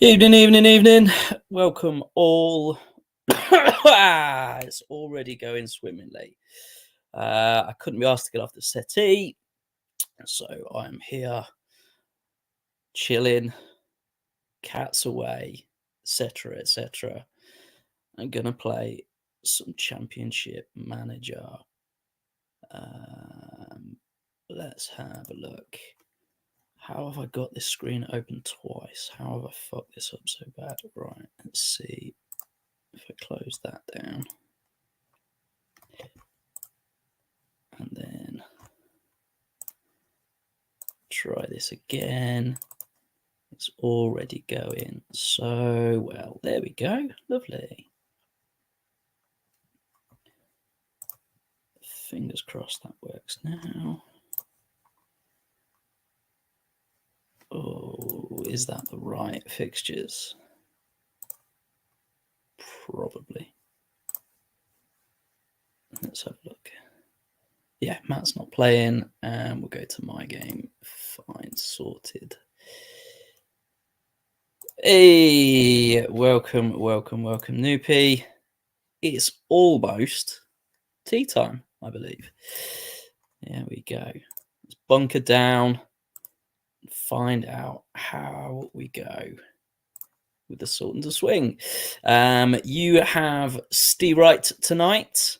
Evening. Welcome all. It's already going swimmingly. I couldn't be asked to get off the settee, so I'm here chilling, cats away, etc. I'm gonna play some Championship Manager. Let's have a look. How have I got this screen open twice? How have I fucked this up so bad? Right, let's see if I close that down. And then try this again. It's already going so well. There we go. Lovely. Fingers crossed that works now. Oh, is that the right fixtures? Probably. Let's have a look. Yeah, Matt's not playing, and we'll go to my game. Fine, sorted. Hey, welcome, Noopy. It's almost tea time, I believe. There we go. Let's bunker down and find out how we go with the Sultans of Swing. You have Steve Wright tonight.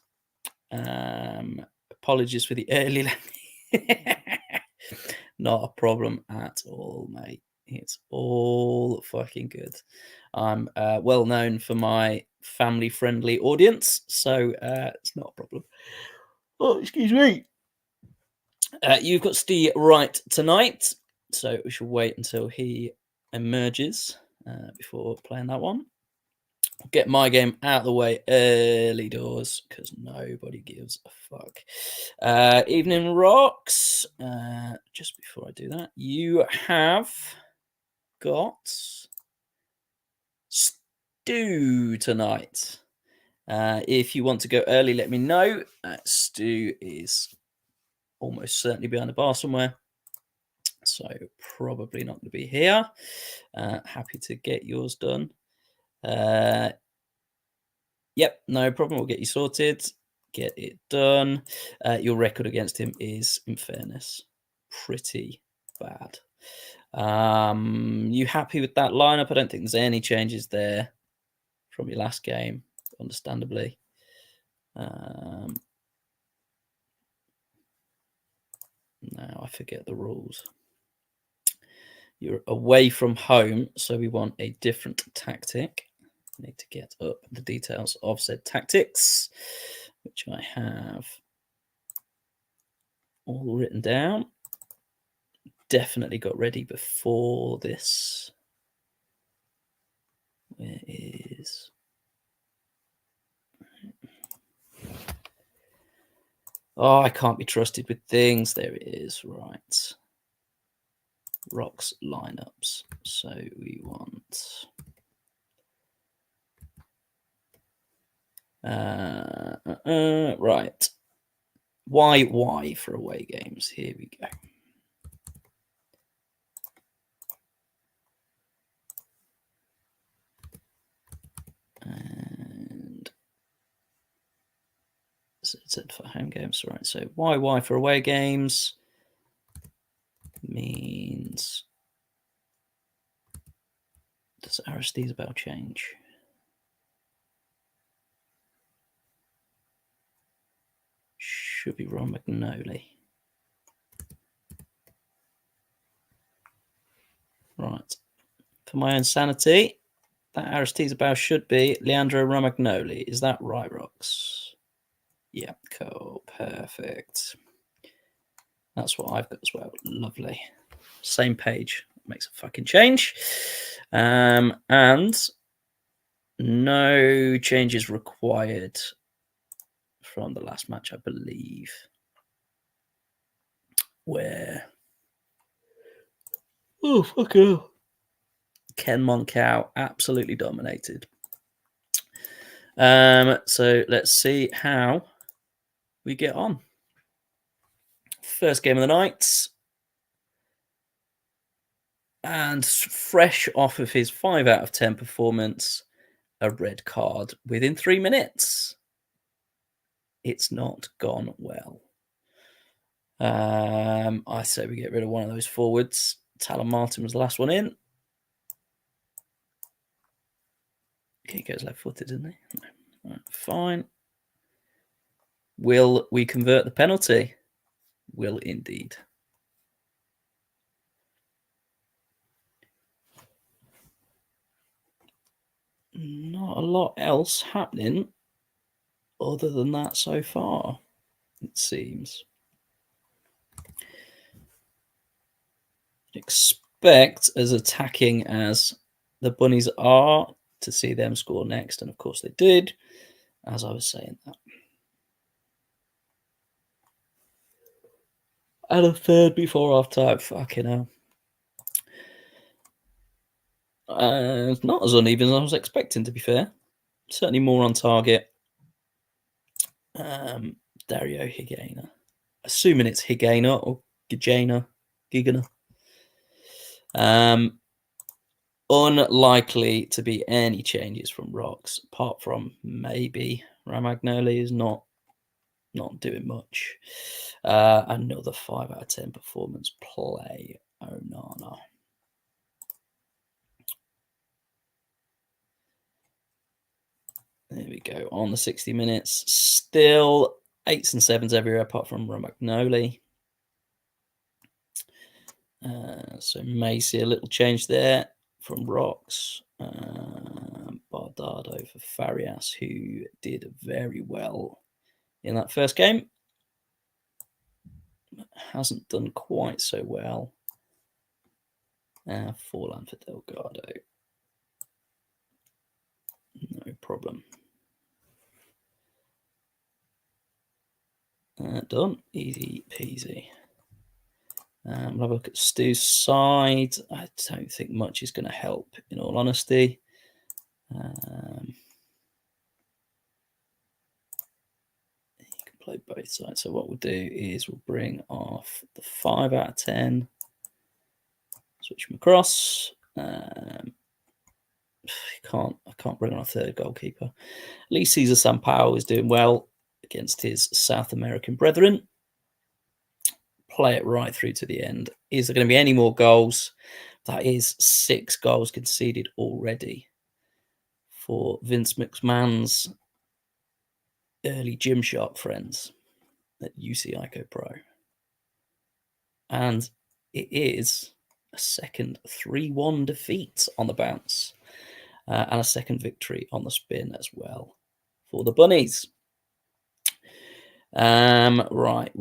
Apologies for the early Not a problem at all, mate. It's all fucking good. I'm well known for my family-friendly audience, so it's not a problem. Oh, excuse me. You've got Steve Wright tonight, so we shall wait until he emerges before playing that one. Get my game out of the way early doors because nobody gives a fuck. Evening Rocks. Just before I do that, you have got Stu tonight. If you want to go early, let me know. Stu is almost certainly behind the bar somewhere, so probably not going to be here. Happy to get yours done. Yep, no problem. We'll get you sorted. Get it done. Your record against him is, in fairness, pretty bad. You happy with that lineup? I don't think there's any changes there from your last game, understandably. Now I forget the rules. You're away from home, so we want a different tactic. I need to get up the details of said tactics, which I have all written down. Definitely got ready before this. Where is... Oh, I can't be trusted with things. There it is. Right. Rocks lineups. So we want... right. Why for away games? Here we go. And so it said for home games, right? So why for away games means, does Aristides Bell change? Should be Ron McNally. Right. For my own sanity, that Aristides Bell should be Leandro Romagnoli. Is that right, Rox? Yeah, cool. Perfect. That's what I've got as well. Lovely. Same page. Makes a fucking change. And no changes required from the last match, I believe. Where... Oh, fuck you. Ken Moncow absolutely dominated. So let's see how we get on. First game of the night. And fresh off of his 5 out of 10 performance, a red card within 3 minutes. It's not gone well. I say we get rid of one of those forwards. Talon Martin was the last one in. He goes left-footed, doesn't he? No. Right, fine. Will we convert the penalty? Will indeed. Not a lot else happening other than that so far, it seems. Expect as attacking as the Bunnies are to see them score next, and of course they did, as I was saying that. And a third before half time. Fucking hell. It's not as uneven as I was expecting, to be fair. Certainly more on target. Dario Higuena. Assuming it's Higuena or Gigena. Unlikely to be any changes from Rocks, apart from maybe Ramagnoli is not doing much. Another 5 out of 10 performance play. Onana. There we go. On the 60 minutes, still 8s and 7s everywhere apart from Romagnoli. So may see a little change there from Rocks. Bardado for Farias, who did very well in that first game. Hasn't done quite so well. Forlan for Delgado. No problem. Done. Easy peasy. We'll have a look at Stu's side. I don't think much is going to help, in all honesty. You can play both sides. So what we'll do is we'll bring off the 5 out of 10. Switch them across. I can't bring on a third goalkeeper. At least Cesar Sampaio is doing well against his South American brethren. Play it right through to the end. Is there going to be any more goals? That is 6 goals conceded already for Vince McMahon's early Gymshark friends at UC Ico Pro. And it is a second 3-1 defeat on the bounce and a second victory on the spin as well for the Bunnies. Right,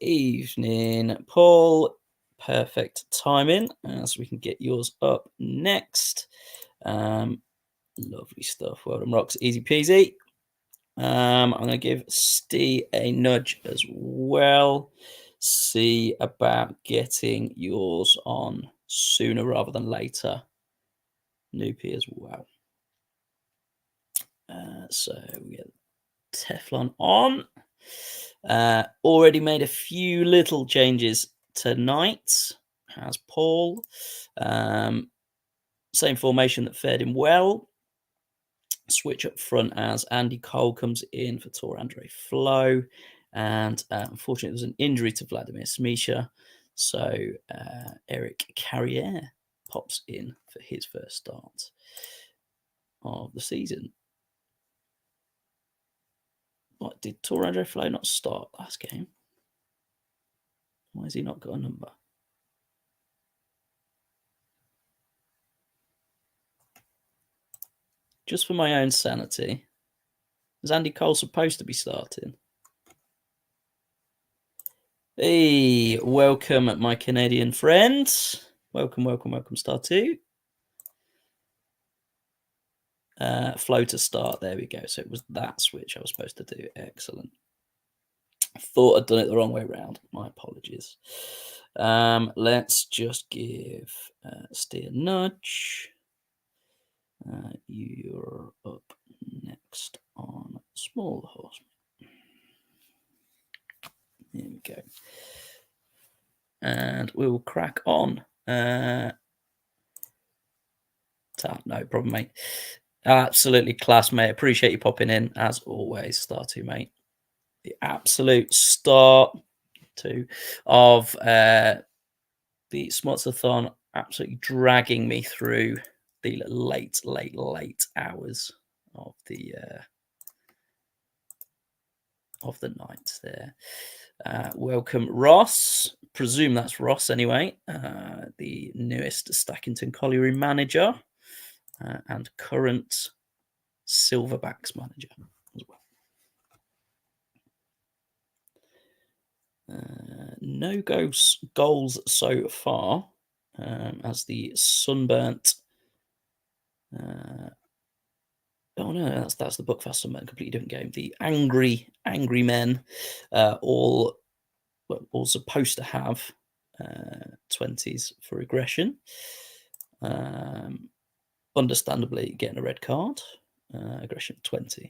evening, Paul. Perfect timing, so we can get yours up next. Lovely stuff. Well done, Rocks. Easy peasy. I'm going to give Steve a nudge as well. See about getting yours on sooner rather than later. Noopy as well. So we get Teflon on. Already made a few little changes tonight. Has Paul. Same formation that fared him well. Switch up front as Andy Cole comes in for Tor Andre Flo. And unfortunately, there's an injury to Vladimir Smisha. So Eric Carrier pops in for his first start of the season. What, did Tor Andre Flo not start last game? Why has he not got a number? Just for my own sanity, is Andy Cole supposed to be starting? Hey, welcome, my Canadian friends. Welcome, Star 2. Flow to start. There we go. So it was that switch I was supposed to do. Excellent. I thought I'd done it the wrong way around. My apologies. Let's just give Steve a nudge. You're up next on Small Horse. There we go. And we will crack on No problem, mate. Absolutely class, mate. Appreciate you popping in as always, Star 2, mate. The absolute start to of the Smots-a-thon, absolutely dragging me through the late hours of the night there. Welcome, Ross. Presume that's Ross anyway, the newest Stackington Colliery manager and current Silverbacks manager as well. No goals so far as the sunburnt. Oh no, that's the Buckfast Sunburnt, completely different game. The angry men, all supposed to have 20s for aggression. Understandably, getting a red card. Aggression 20.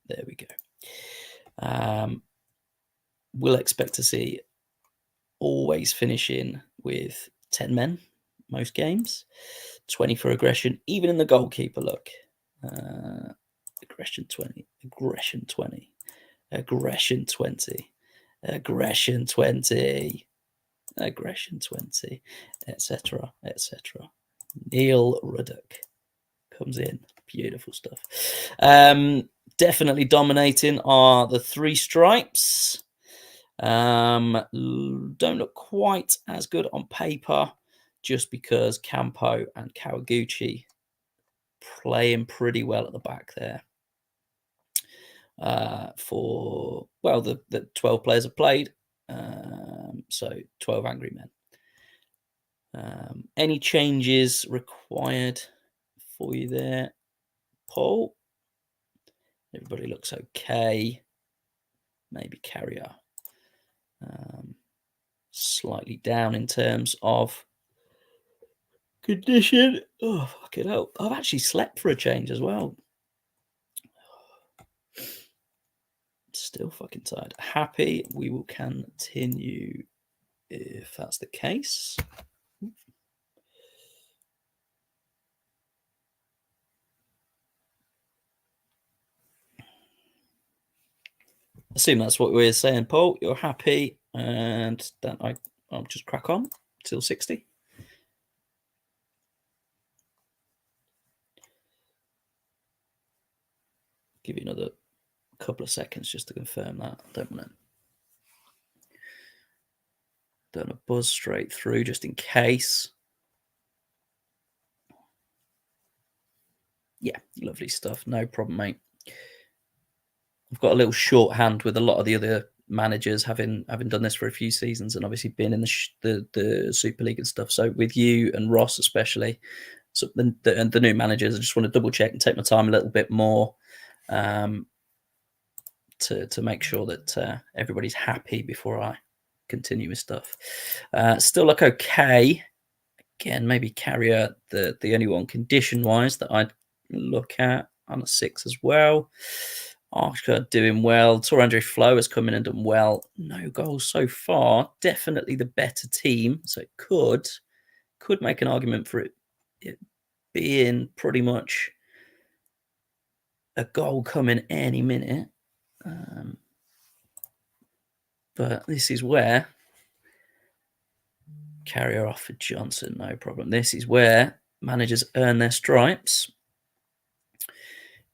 There we go. We'll expect to see always finishing with 10 men most games. 20 for aggression, even in the goalkeeper look. Aggression 20, aggression 20, aggression 20, aggression 20, aggression 20, etc., etc. Neil Ruddock comes in. Beautiful stuff. Definitely dominating are the three stripes. Don't look quite as good on paper just because Campo and Kawaguchi playing pretty well at the back there. For the 12 players have played, so 12 angry men. Any changes required for you there, Paul? Everybody looks okay. Maybe Carrier slightly down in terms of condition. Oh, fucking hell. I've actually slept for a change as well. Still fucking tired. Happy. We will continue if that's the case. Assume that's what we're saying, Paul. You're happy, and then I'll just crack on till 60. Give you another couple of seconds just to confirm that. Don't want to buzz straight through just in case. Yeah, lovely stuff. No problem, mate. I've got a little shorthand with a lot of the other managers having done this for a few seasons and obviously been in the Super League and stuff. So with you and Ross especially, so the new managers, I just want to double check and take my time a little bit more to make sure that everybody's happy before I continue with stuff. Still look okay. Again, maybe Carrier, the only one condition-wise that I'd look at on a 6 as well. Archer doing well. Torandre Flo has come in and done well. No goals so far. Definitely the better team. So it could make an argument for it being pretty much a goal coming any minute. But this is where Carrier off for Johnson, no problem. This is where managers earn their stripes.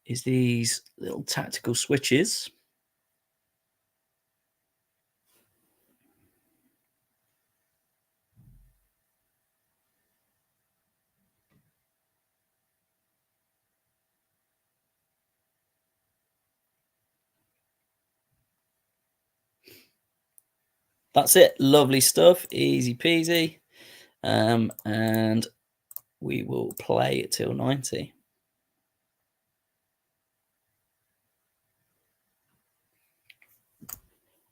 Is these little tactical switches. That's it. Lovely stuff. Easy peasy. And we will play till 90.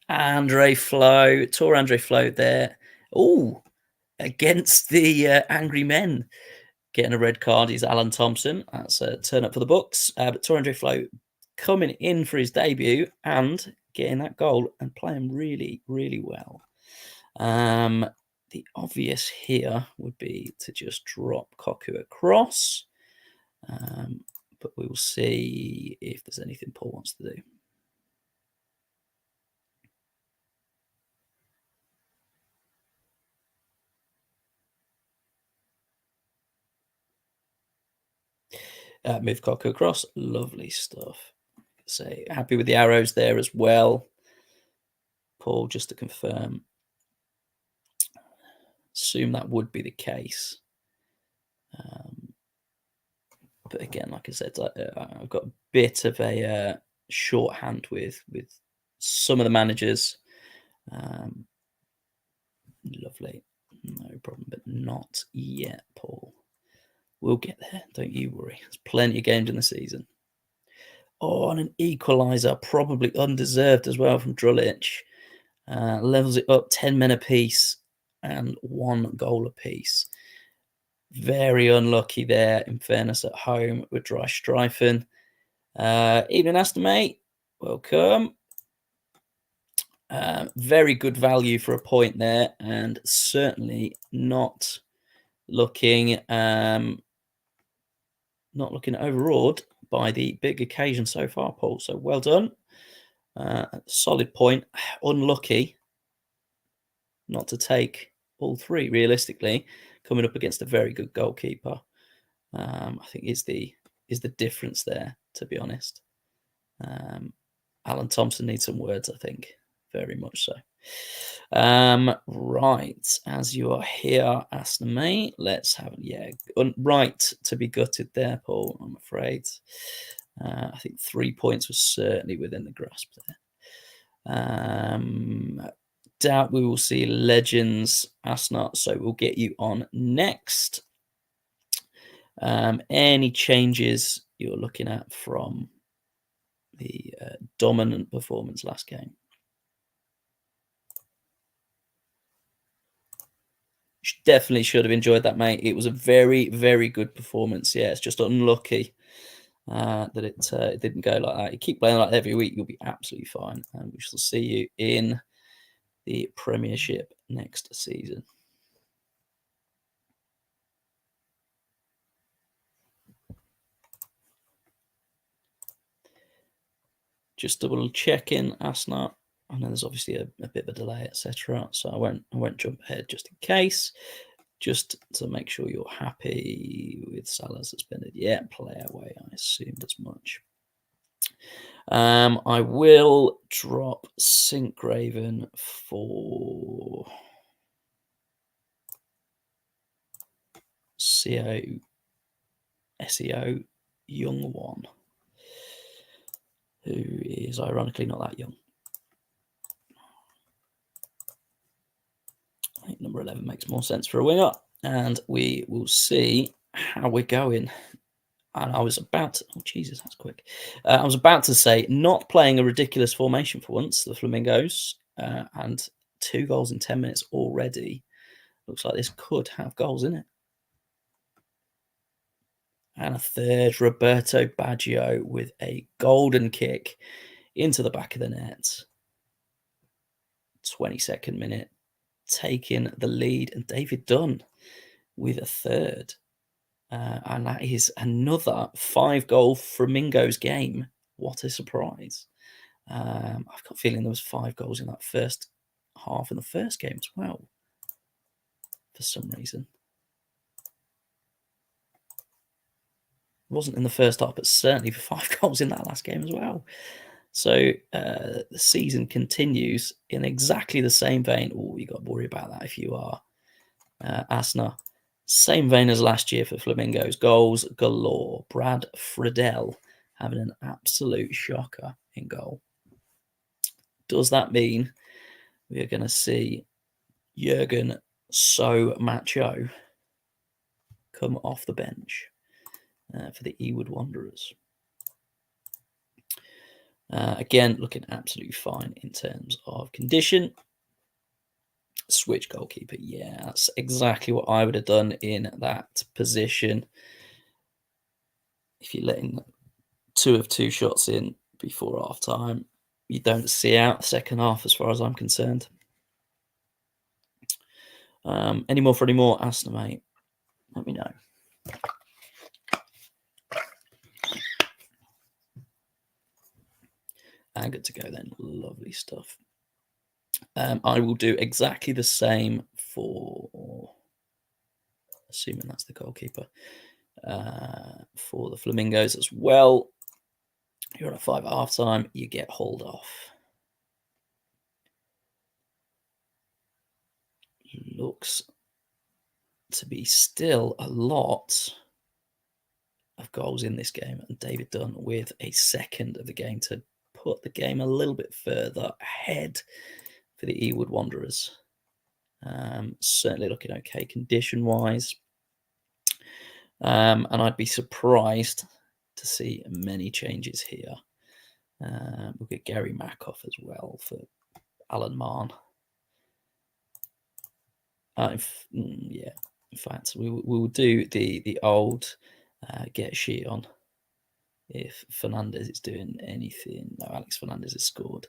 Torandre Flo there. Oh, against the Angry Men. Getting a red card is Alan Thompson. That's a turn up for the books. But Torandre Flo coming in for his debut and getting that goal and playing really, really well. the obvious here would be to just drop Koku across. But we will see if there's anything Paul wants to do. Move Koku across. Lovely stuff. So happy with the arrows there as well. Paul, just to confirm, assume that would be the case. But again, like I said, I've got a bit of a shorthand with some of the managers. Lovely, no problem, but not yet, Paul. We'll get there, don't you worry. There's plenty of games in the season. Oh, and an equaliser, probably undeserved as well from Drulich. Levels it up 10 men apiece and 1 goal apiece. Very unlucky there, in fairness, at home with Dry Streifen. Evening, Aston, mate. Welcome. Very good value for a point there, and certainly not looking overawed by the big occasion so far, Paul. So well done. Solid point. Unlucky not to take all 3 realistically, coming up against a very good goalkeeper. I think is the difference there, to be honest. Alan Thompson needs some words, I think, very much so. Right, as you are here, Aston, mate, let's have right to be gutted there, Paul, I'm afraid. I think 3 points was certainly within the grasp there. Doubt we will see Legends, Asnot, so we'll get you on next. Any changes you're looking at from the dominant performance last game? Definitely should have enjoyed that, mate. It was a very, very good performance. Yeah, it's just unlucky that it didn't go like that. You keep playing like that every week, you'll be absolutely fine. And we shall see you in the Premiership next season. Just double checking, Asnat. I know there's obviously a bit of a delay, etc. So I won't jump ahead just in case. Just to make sure you're happy with Salah suspended. Yeah, play away. I assumed as much. I will drop Syncraven for SEO Young One, who is ironically not that young. I think number 11 makes more sense for a winger, and we will see how we're going. And I was about to, oh Jesus, that's quick. I was about to say, not playing a ridiculous formation for once, the Flamingos, and 2 goals in 10 minutes already. Looks like this could have goals in it. And a third, Roberto Baggio with a golden kick into the back of the net. 22nd minute, taking the lead, and David Dunn with a third. And that is another 5-goal Flamingos game. What a surprise. I've got a feeling there was 5 goals in that first half in the first game as well, for some reason. It wasn't in the first half, but certainly 5 goals in that last game as well. So the season continues in exactly the same vein. Oh, you got to worry about that if you are Asna. Same vein as last year for Flamingos. Goals galore. Brad Friedel having an absolute shocker in goal. Does that mean we are going to see Jurgen So Macho come off the bench for the Ewood Wanderers? Again, looking absolutely fine in terms of condition. Switch goalkeeper. Yeah, that's exactly what I would have done in that position. If you're letting 2 of 2 shots in before half time, you don't see out the second half as far as I'm concerned. Any more for any more, Aston, mate? Let me know. And good to go then. Lovely stuff. I will do exactly the same for, assuming that's the goalkeeper, for the Flamingos as well. You're on a 5 at half time, you get hauled off. Looks to be still a lot of goals in this game, and David Dunn with a second of the game to put the game a little bit further ahead for the Ewood Wanderers. Certainly looking okay condition wise, and I'd be surprised to see many changes here. We'll get Gary Mack off as well for Alan Marn. Yeah, in fact, we will do the old get sheet on if Fernandez is doing anything. No, Alex Fernandez has scored,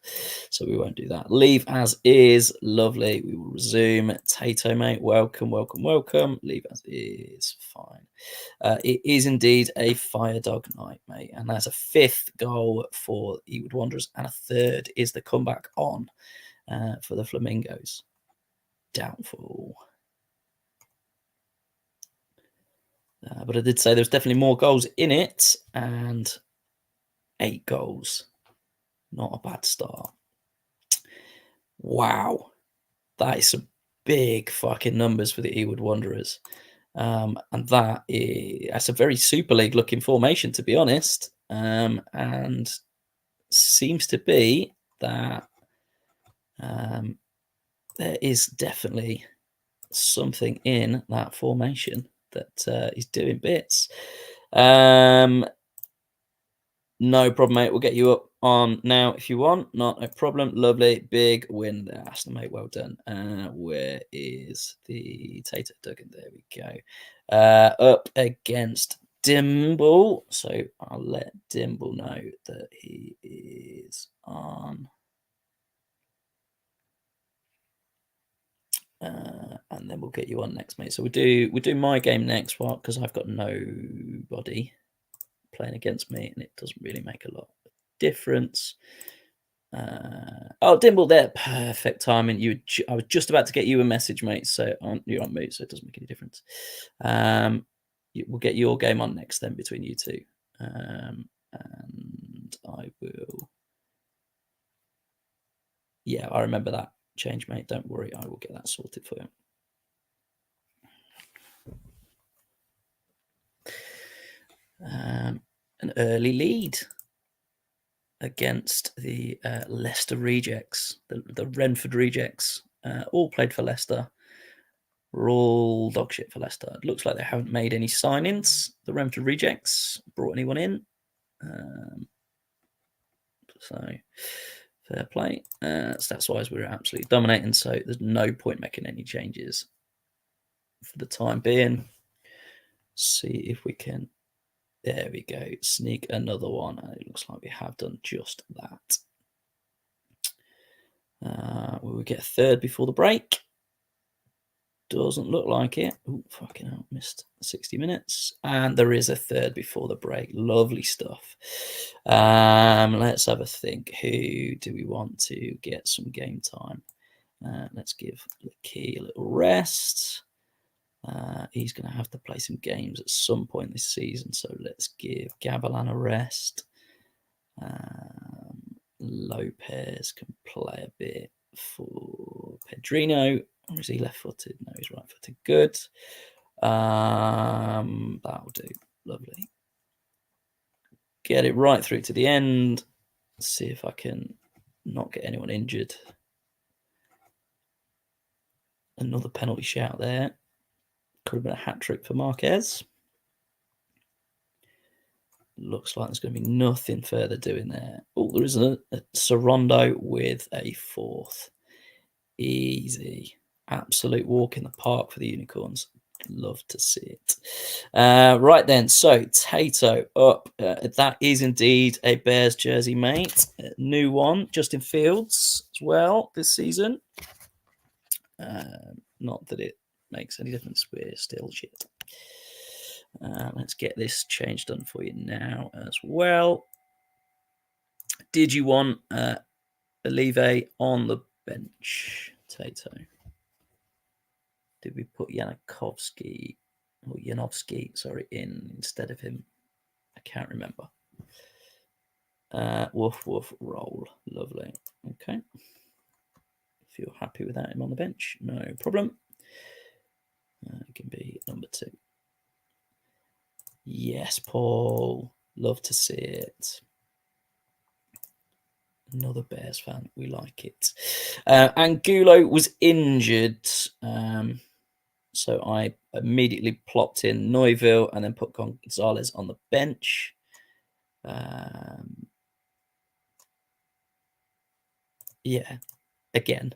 so we won't do that. Leave as is. Lovely. We will resume. Tato, mate, welcome, welcome, welcome. Leave as is. Fine. It is indeed a fire dog night, mate, and that's a 5th goal for Ewood Wanderers, and a 3rd is the comeback on for the Flamingos. Doubtful. But I did say there's definitely more goals in it, and 8 goals. Not a bad start. Wow. That is some big fucking numbers for the Ewood Wanderers. And that's a very Super League looking formation, to be honest. And seems to be that there is definitely something in that formation that is doing bits. No problem, mate. We'll get you up on now if you want. Not a problem. Lovely. Big win there, Aston, mate. Well done. Where is the Tater Duggan? There we go. Up against Dimble. So I'll let Dimble know that he is on. And then we'll get you on next, mate. So we do my game next, what? Because I've got nobody playing against me, and it doesn't really make a lot of difference. Oh, Dimble there, perfect timing. I was just about to get you a message, mate. So you're on mute, so it doesn't make any difference. We'll get your game on next, then, between you two, and I will. Yeah, I remember that change, mate. Don't worry, I will get that sorted for you. An early lead against the Leicester Rejects, the Renford Rejects. All played for Leicester. We're all dog shit for Leicester. It looks like they haven't made any signings. The Renford Rejects brought anyone in. So fair play. Stats-wise, we're absolutely dominating. So there's no point making any changes for the time being. See if we can. There we go. Sneak another one. And it looks like we have done just that. Will we get a 3rd before the break? Doesn't look like it. Oh, fucking hell. Missed 60 minutes. And there is a 3rd before the break. Lovely stuff. Let's have a think. Who do we want to get some game time? Let's give the key a little rest. He's going to have to play some games at some point this season, so let's give Gavilan a rest. Lopez can play a bit for Pedrino. Or is he left-footed? No, he's right-footed. Good. That'll do. Lovely. Get it right through to the end. See if I can not get anyone injured. Another penalty shout there. Could have been a hat-trick for Marquez. Looks like there's going to be nothing further doing there. Oh, there is a Sorondo with a 4th. Easy. Absolute walk in the park for the Unicorns. Love to see it. Right then, so Tato up. That is indeed a Bears jersey, mate. New one. Justin Fields as well this season. Not that it makes any difference. We're still shit. Let's get this change done for you now as well. Did you want Olive on the bench, Tato? Did we put Jankowski or Janowski, sorry, in instead of him? I can't remember. Woof, woof, roll. Lovely. Okay. If you're happy with that, him on the bench, no problem. It can be number 2. Yes, Paul. Love to see it. Another Bears fan. We like it. Angulo was injured. So I immediately plopped in Neuville and then put Gonzalez on the bench. Yeah, again.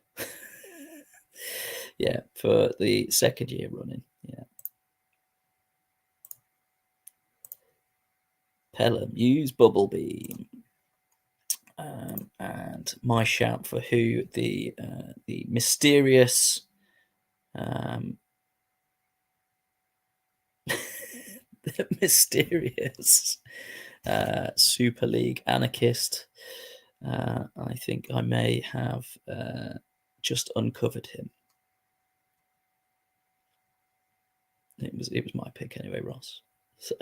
Yeah, for the second year running. Yeah. Pelham, use Bubble Beam. And my shout for who the mysterious the mysterious Super League anarchist. I think I may have just uncovered him. It was my pick anyway, Ross. So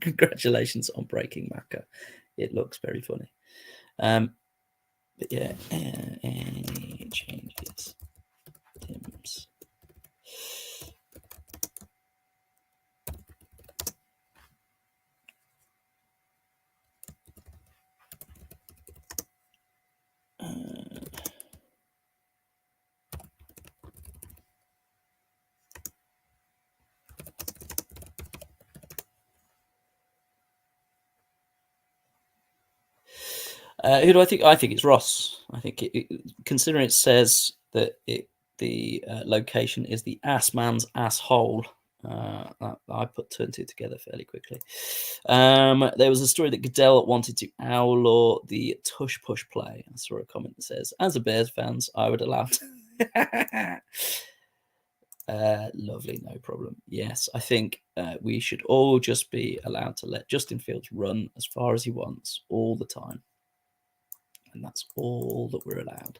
congratulations on breaking Macca. It looks very funny. But yeah, any changes? Tim's. Who do I think? I think it's Ross. I think considering it says that the location is the ass man's asshole. I put 2 and 2 together fairly quickly. There was a story that Goodell wanted to outlaw the tush push play. I saw a comment that says, "As a Bears fans, I would allow." Lovely, no problem. Yes, I think we should all just be allowed to let Justin Fields run as far as he wants all the time. And that's all that we're allowed.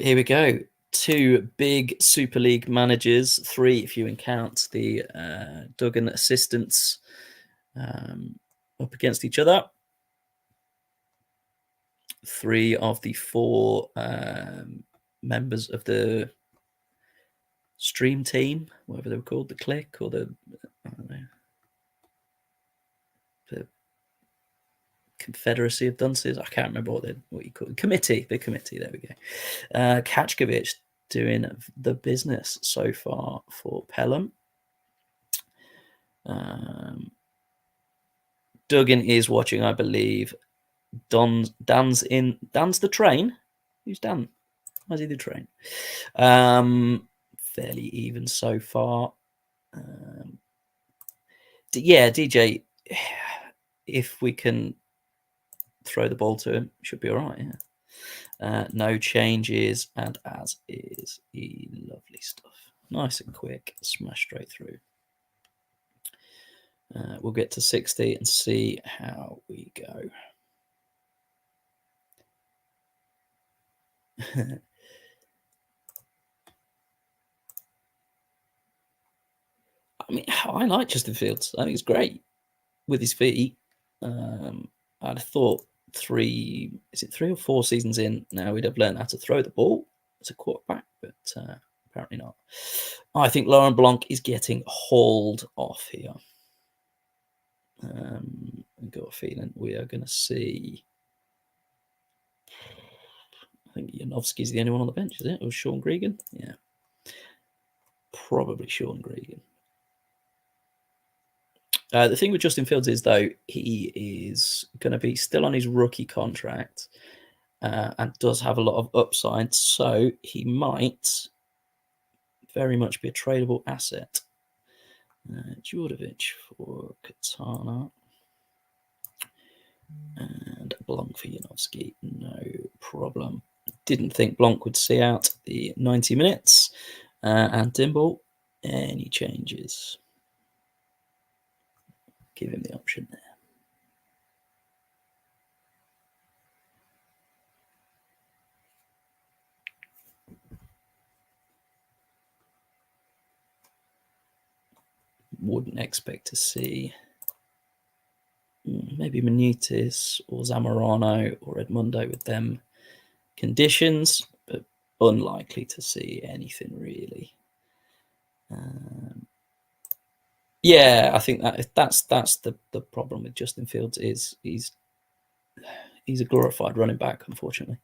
Here we go. 2 big Super League managers, 3 if you count the Duggan assistants up against each other. 3 of the 4 members of the stream team, whatever they were called, the click or the, I don't know, the Confederacy of Dunces. I can't remember what you call it. Committee. The committee. There we go. Kachkovich doing the business so far for Pelham. Duggan is watching, I believe. Dan's the train. Who's Dan? Why is he the train? Fairly even so far. Yeah, DJ. If we can throw the ball to him, should be all right. Yeah. No changes, and as is, lovely stuff. Nice and quick, smash straight through. We'll get to 60 and see how we go. I mean, I like Justin Fields. I think he's great with his feet. I'd have thought 3 or 4 seasons in now we'd have learned how to throw the ball as a quarterback, but apparently not. I think Laurent Blanc is getting hauled off here. I've got a feeling we are going to see. I think Janowski's the only one on the bench, is it? Or Sean Gregan? Yeah. Probably Sean Gregan. The thing with Justin Fields is, though, he is going to be still on his rookie contract and does have a lot of upside, so he might very much be a tradable asset. Djordjevic for Katana and Blanc for Janowski, no problem. Didn't think Blanc would see out the 90 minutes. And Dimble, any changes? Give him the option there. Wouldn't expect to see maybe Benitez or Zamorano or Edmundo with them conditions, but unlikely to see anything really. Yeah, I think that's the problem with Justin Fields is he's a glorified running back, unfortunately.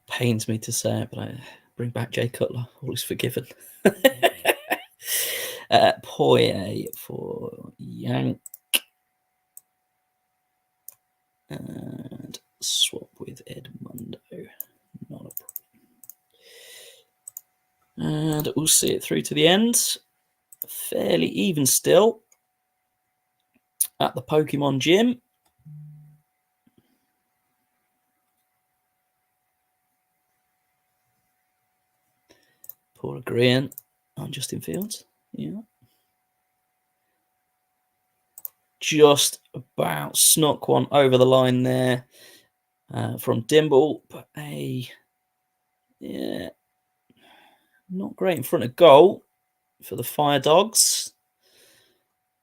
Pains me to say it, but I bring back Jay Cutler. All is forgiven. Poirier for Yank. And swap with Edmundo. Not a problem. And we'll see it through to the end. Fairly even still at the Pokemon Gym. Paul agreeing on Justin Fields. Yeah. Just about snuck one over the line there from Dimble, but not great in front of goal for the Fire Dogs.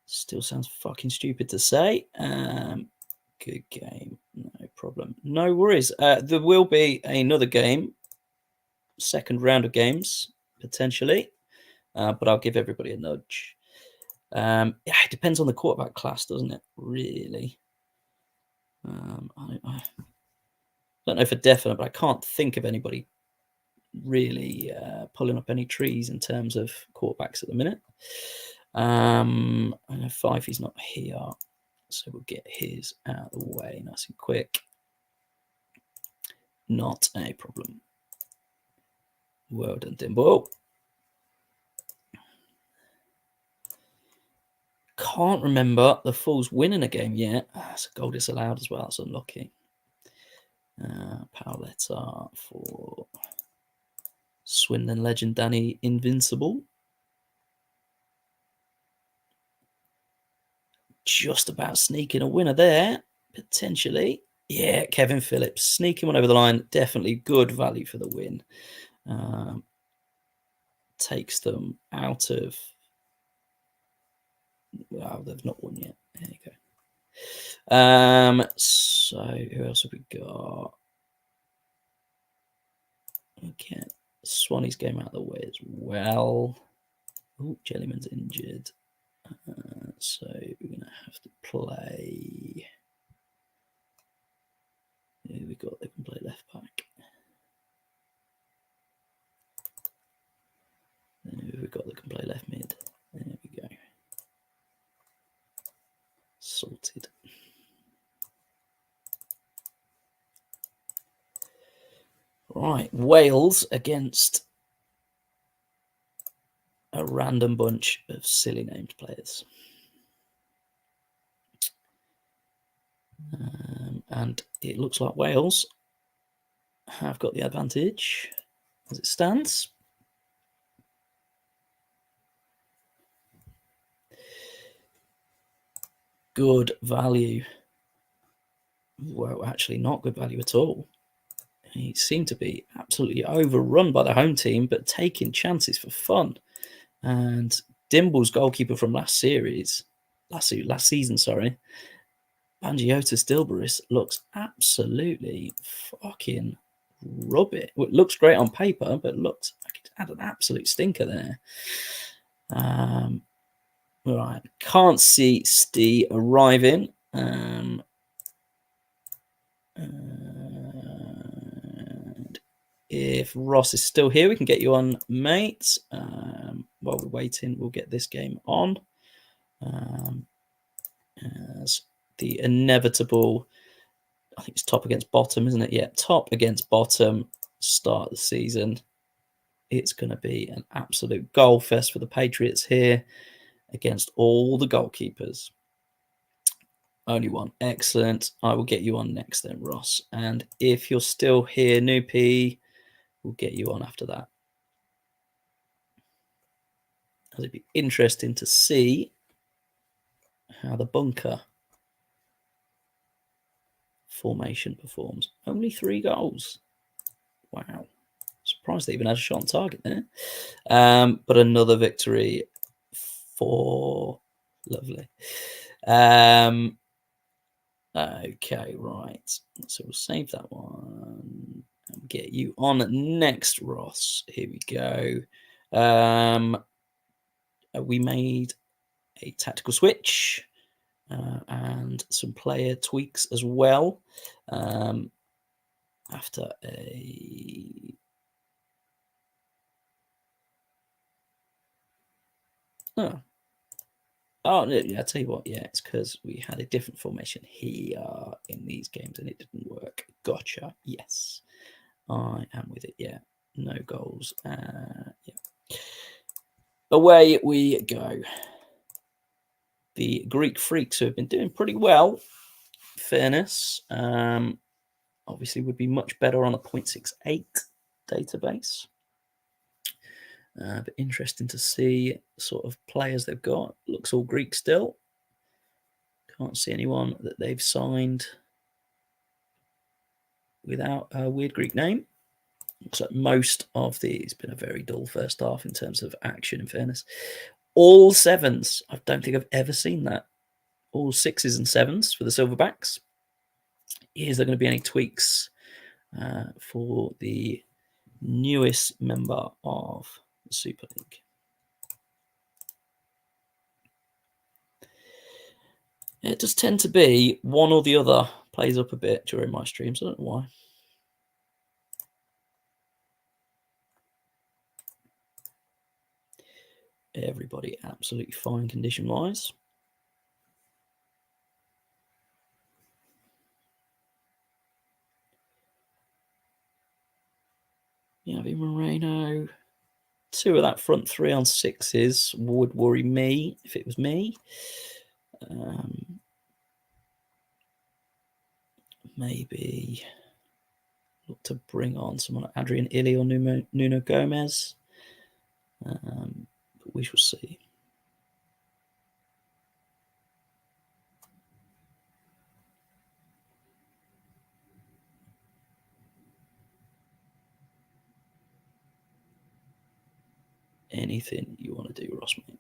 Still sounds fucking stupid to say. Good game, no problem, no worries. There will be another game, second round of games potentially, but I'll give everybody a nudge. Yeah, it depends on the quarterback class, doesn't it? Really. I don't know for definite, but I can't think of anybody really pulling up any trees in terms of quarterbacks at the minute. I know Fifey's not here, so we'll get his out of the way nice and quick. Not a problem. Well done, Dimble. Can't remember the Fools winning a game yet. That's a goal disallowed as well. That's unlucky. Paoletta for Swindon legend Danny Invincible. Just about sneaking a winner there, potentially. Yeah, Kevin Phillips sneaking one over the line. Definitely good value for the win. Takes them out of... Wow, they've not won yet. There you go. So who else have we got? Okay, Swanee's game out of the way as well. Oh, Jellyman's injured. So we're going to have to play... Who we got that can play left back? Who we got that can play left mid? There we go. Sorted. Right, Wales against a random bunch of silly named players. And it looks like Wales have got the advantage as it stands. Good value. Well, actually not good value at all. He seemed to be absolutely overrun by the home team, but taking chances for fun. And Dimble's goalkeeper from last season, sorry, Pangiotis Dilberis, looks absolutely fucking rubbish. Well, it looks great on paper, but looks like it had an absolute stinker there. Right, can't see Stee arriving. And if Ross is still here, we can get you on, mate. While we're waiting, we'll get this game on. As the inevitable, I think it's top against bottom, isn't it? Yeah, top against bottom, start of the season. It's going to be an absolute goal fest for the Patriots here against all the goalkeepers. Only one. Excellent. I will get you on next then, Ross. And if you're still here, Noopy, we'll get you on after that. It'd be interesting to see how the bunker formation performs. Only 3 goals. Wow. Surprised they even had a shot on target there. But another victory for lovely. Okay, right. So we'll save that one and get you on next, Ross. Here we go. We made a tactical switch and some player tweaks as well. After a Oh, yeah, I'll tell you what, yeah, it's because we had a different formation here in these games and it didn't work. Gotcha, yes. I am with it, yeah. No goals. Yeah. Away we go. The Greek Freaks, who have been doing pretty well, fairness, obviously would be much better on a 0.68 database. But interesting to see sort of players they've got. Looks all Greek still. Can't see anyone that they've signed without a weird Greek name. Looks like most of it's been a very dull first half in terms of action, in fairness. All 7s. I don't think I've ever seen that. All 6s and 7s for the Silverbacks. Is there going to be any tweaks for the newest member of the Super League? It does tend to be one or the other plays up a bit during my streams. I don't know why. Everybody absolutely fine condition-wise. Yavi Moreno. 2 of that front 3 on 6s would worry me if it was me. Maybe look to bring on someone like Adrian Illy or Nuno Gomez. But we shall see. Anything you want to do, Ross, mate.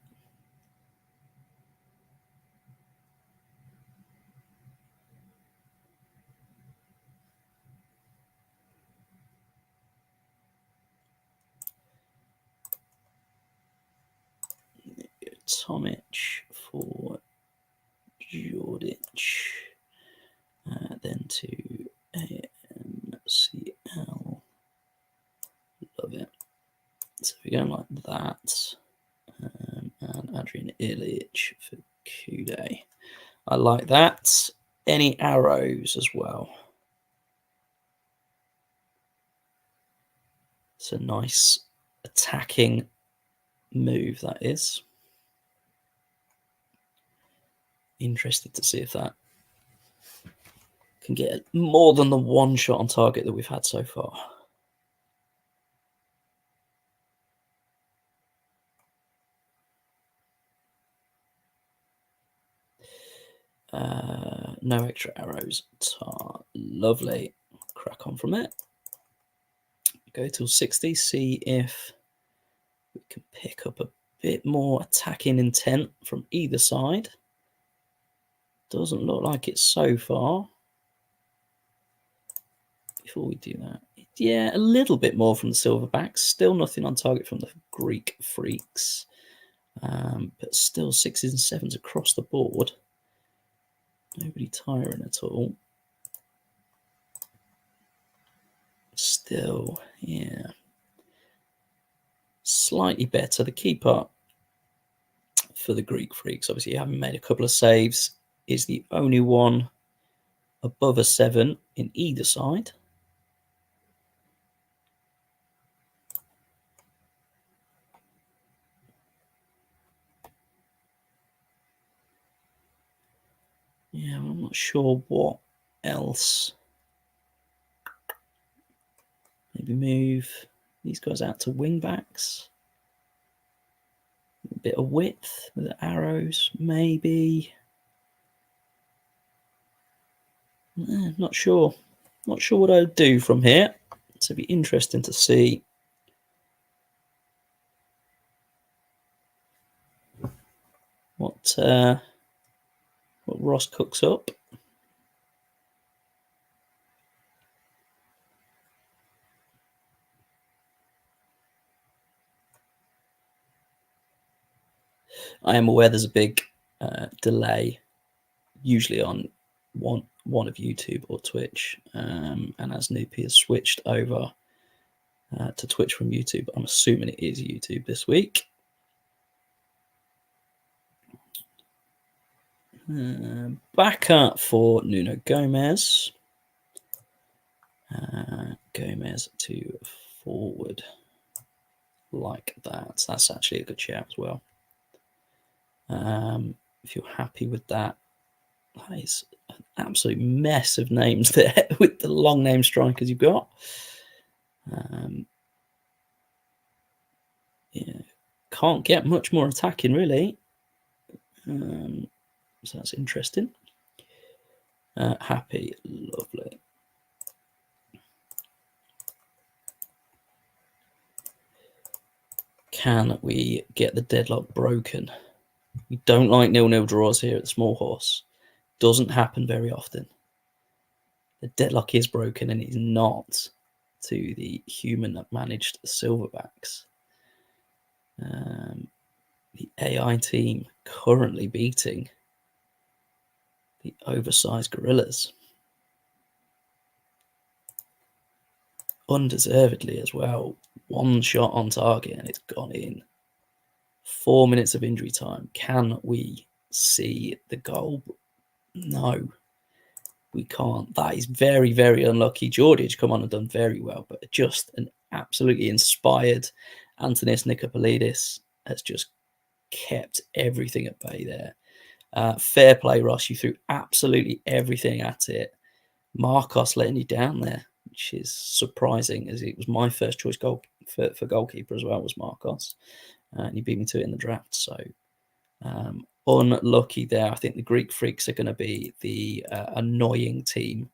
Tomic for Jordic. Then to AMCL. Love it. So we're going like that. And Adrian Ilic for Kude. I like that. Any arrows as well? It's a nice attacking move, that is. Interested to see if that can get more than the one shot on target that we've had so far. No extra arrows. Lovely. Crack on from it. Go till 60. See if we can pick up a bit more attacking intent from either side. Doesn't look like it so far. Before we do that, yeah, a little bit more from the Silverbacks. Still nothing on target from the Greek Freaks. But still 6s and 7s across the board. Nobody tiring at all. Still, yeah. Slightly better. The key part for the Greek Freaks, obviously, having made a couple of saves, is the only one above a 7 in either side. Yeah, I'm not sure what else. Maybe move these guys out to wing backs. A bit of width with the arrows, maybe. Not sure. Not sure what I'd do from here. So it'd be interesting to see what Ross cooks up. I am aware there's a big delay, usually on one of YouTube or Twitch, and as Noopy has switched over to Twitch from YouTube, I'm assuming it is YouTube this week. Back up for Nuno Gomez. Gomez to forward like that. That's actually a good shout as well. If you're happy with that, that is an absolute mess of names there with the long name strikers you've got. Yeah, can't get much more attacking really. So that's interesting. Happy, lovely. Can we get the deadlock broken? We don't like 0-0 draws here at the Small Horse. Doesn't happen very often. The deadlock is broken, and it's not to the human-managed Silverbacks. The AI team currently beating the oversized Gorillas. Undeservedly as well. One shot on target, and it's gone in. 4 minutes of injury time. Can we see the goal? No, we can't. That is very, very unlucky. Georgic come on and done very well, but just an absolutely inspired Antonis Nicopolidis has just kept everything at bay there. Fair play, Ross. You threw absolutely everything at it. Marcos letting you down there, which is surprising, as it was my first choice goal for goalkeeper as well, was Marcos. And you beat me to it in the draft. So unlucky there. I think the Greek Freaks are going to be the annoying team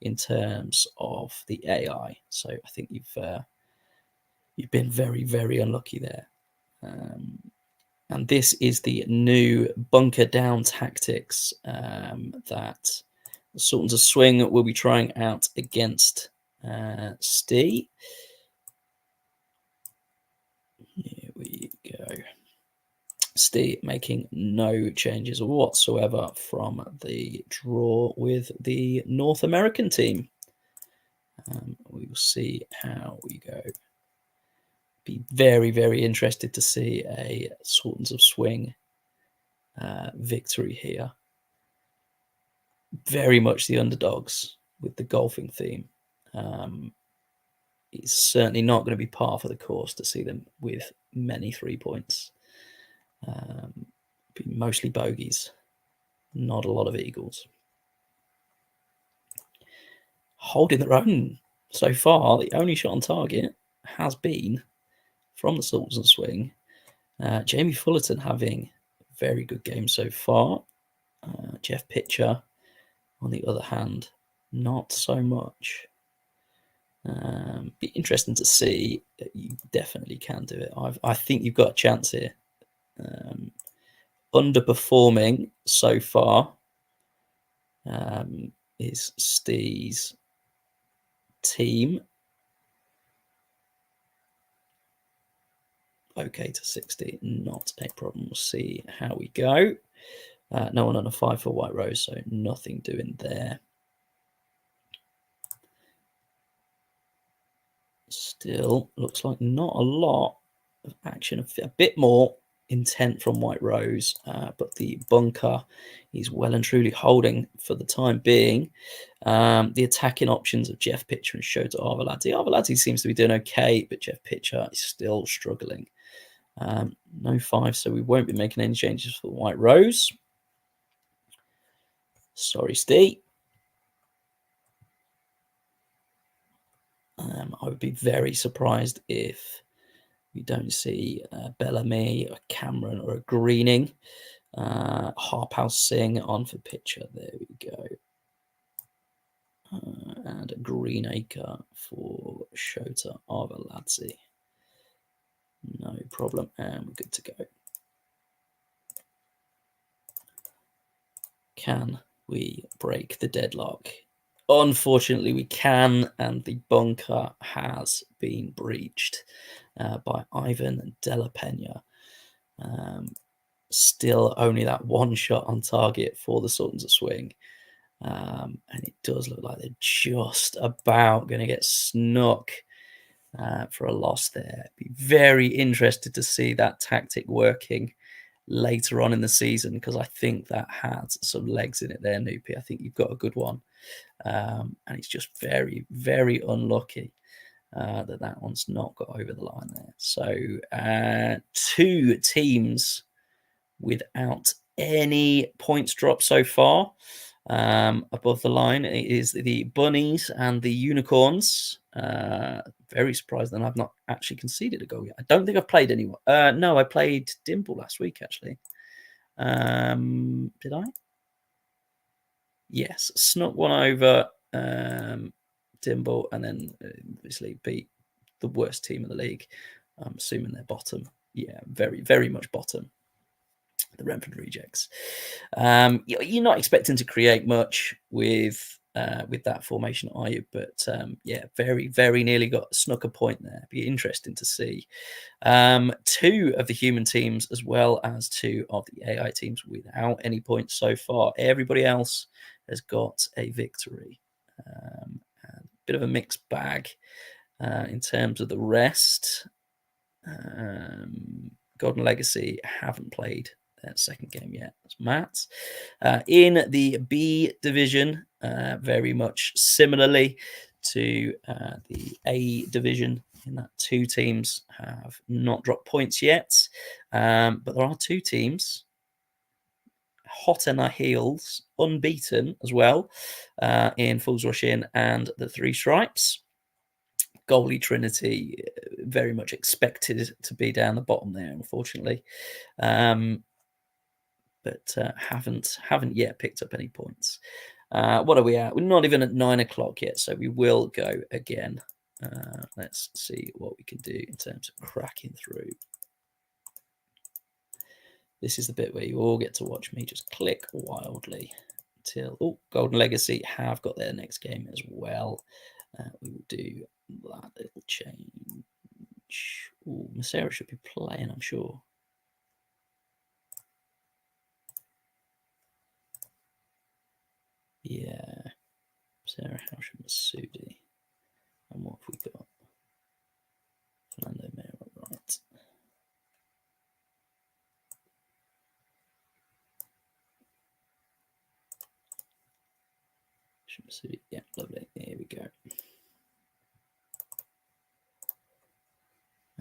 in terms of the AI. So I think you've been very, very unlucky there. And this is the new bunker down tactics that the Sultans of Swing will be trying out against Stee. Here we go. Stee making no changes whatsoever from the draw with the North American team. We will see how we go. Be very, very interested to see a Sultans of Swing victory here. Very much the underdogs with the golfing theme. It's certainly not going to be par for the course to see them with many 3 points. Be mostly bogeys, not a lot of eagles. Holding their own so far. The only shot on target has been from the Sultans of Swing. Jamie Fullerton having a very good game so far. Jeff Pitcher, on the other hand, not so much. Be interesting to see. You definitely can do it. I think you've got a chance here. Underperforming so far is Stee's team. Okay to 60, not a problem. We'll see how we go. No one on a 5 for White Rose, so nothing doing there. Still looks like not a lot of action, a bit more intent from White Rose, but the bunker is well and truly holding for the time being. The attacking options of Jeff Pitcher and Shota Arvelati. Arvelati seems to be doing okay, but Jeff Pitcher is still struggling. No 5, so we won't be making any changes for White Rose. Sorry, Steve. I would be very surprised if we don't see Bellamy, a Cameron, or a Greening. Harphouse Singh on for pitcher. There we go. And a Greenacre for Shota Arveladze. No problem. And we're good to go. Can we break the deadlock? Unfortunately, we can, and the bunker has been breached by Ivan Della Pena. Still only that one shot on target for the Sultans of Swing. And it does look like they're just about going to get snuck for a loss there. Be very interested to see that tactic working later on in the season, because I think that has some legs in it there, Noopy. I think you've got a good one. And it's just very, very unlucky that one's not got over the line there. So 2 teams without any points dropped so far. Above the line, it is the Bunnies and the Unicorns. Very surprised that I've not actually conceded a goal yet. I don't think I've played anyone. No, I played Dimple last week, actually. Did I? Yes, snuck one over Dimble, and then obviously beat the worst team in the league. I'm assuming they're bottom. Yeah, very, very much bottom. The Renford Rejects. You're not expecting to create much with that formation, are you? But yeah, very, very nearly got snuck a point there. Be interesting to see. 2 of the human teams, as well as 2 of the AI teams, without any points so far. Everybody else has got a victory. A bit of a mixed bag in terms of the rest. Golden Legacy haven't played their second game yet. That's Matt. In the B division, very much similarly to the A division, in that 2 teams have not dropped points yet. But there are 2 teams hot on their heels, unbeaten as well, in Fools Rush In and the 3 Stripes. Goalie Trinity very much expected to be down the bottom there, unfortunately, but haven't yet picked up any points. What are we at? We're not even at 9 o'clock yet, so we will go again. Let's see what we can do in terms of cracking through. This is the bit where you all get to watch me just click wildly until Golden Legacy have got their next game as well. We will do that little change. Masera should be playing, I'm sure. Yeah. Sarah House and Masudi. And what have we got? Fernando Mera, right. Masudi. Yeah, lovely. Here we go.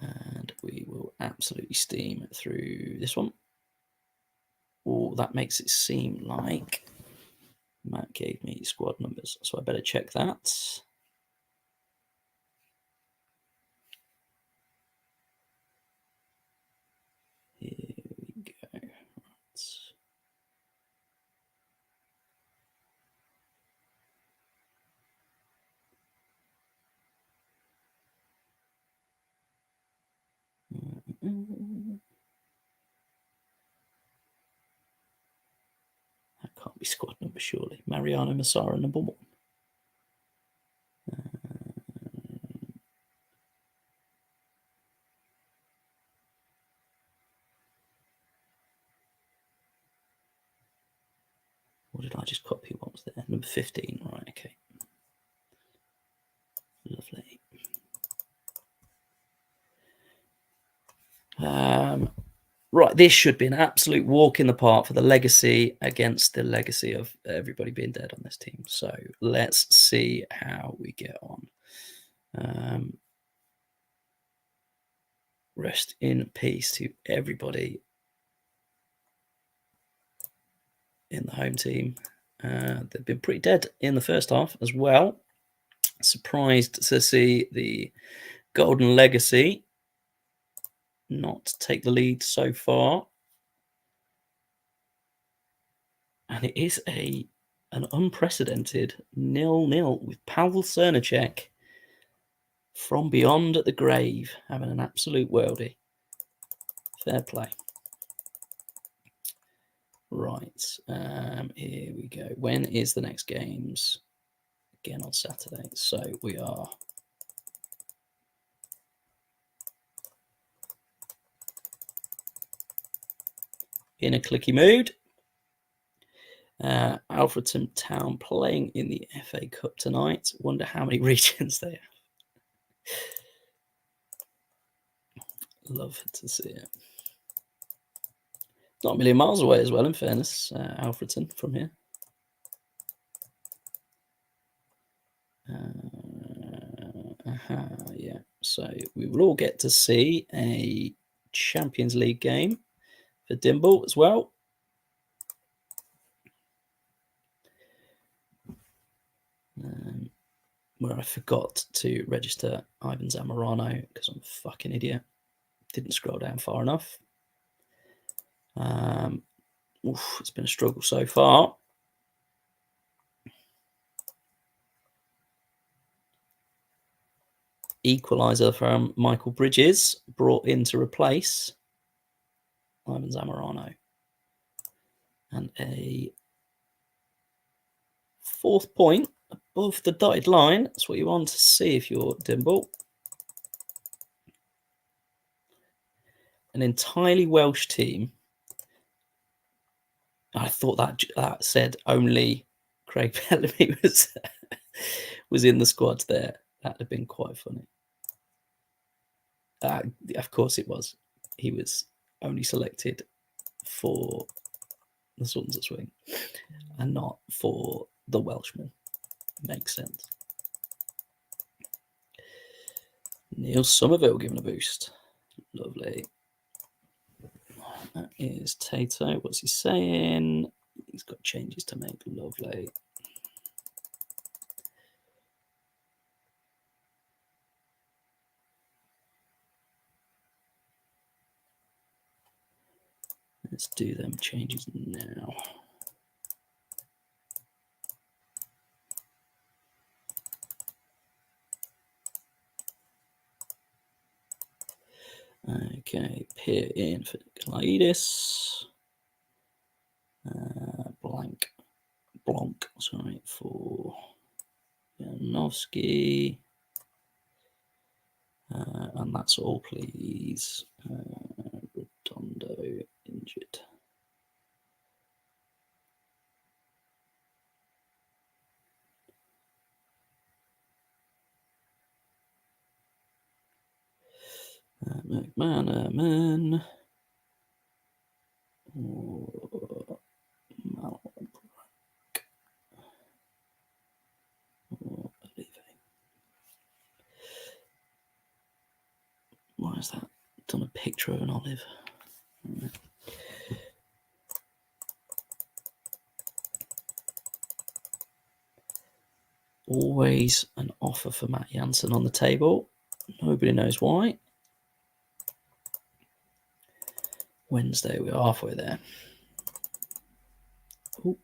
And we will absolutely steam through this one. Oh, that makes it seem like Matt gave me squad numbers, so I better check that. Here we go. Right. That can't be squad number, surely. Mariano Massara, number 1. Or did I just copy what was there? Number 15, right, okay. Lovely. Right, this should be an absolute walk in the park for the legacy against the legacy of everybody being dead on this team. So let's see how we get on. Rest in peace to everybody in the home team. They've been pretty dead in the first half as well. Surprised to see the Golden Legacy not take the lead so far. And it is an unprecedented 0-0 with Pavel Cernacek from beyond the grave having an absolute worldie. Fair play. Right, here we go. When is the next games? Again on Saturday. So we are in a clicky mood. Alfreton Town playing in the FA Cup tonight. Wonder how many regions they have. Love to see it. Not a million miles away as well, in fairness, Alfreton from here. Yeah, so we will all get to see a Champions League game for Dimble as well. Where I forgot to register Ivan Zamorano because I'm a fucking idiot. Didn't scroll down far enough. It's been a struggle so far. Equaliser from Michael Bridges, brought in to replace Ivan Zamorano. And a 4th point above the dotted line. That's what you want to see if you're Dimble. An entirely Welsh team. I thought that said only Craig Bellamy was in the squad there. That'd have been quite funny. Of course it was. He was only selected for the Swans at Swing and not for the Welshman. Makes sense. Neil Somerville giving a boost. Lovely. That is Tato. What's he saying? He's got changes to make. Lovely. Let's do them changes now. Okay, peer in for Kalaidis. Blanc, sorry, for Janowski. And that's all, please. Redondo injured. McManaman. Why is that done a picture of an olive? Always an offer for Matt Jansen on the table. Nobody knows why. Wednesday, we're halfway there. Ooh.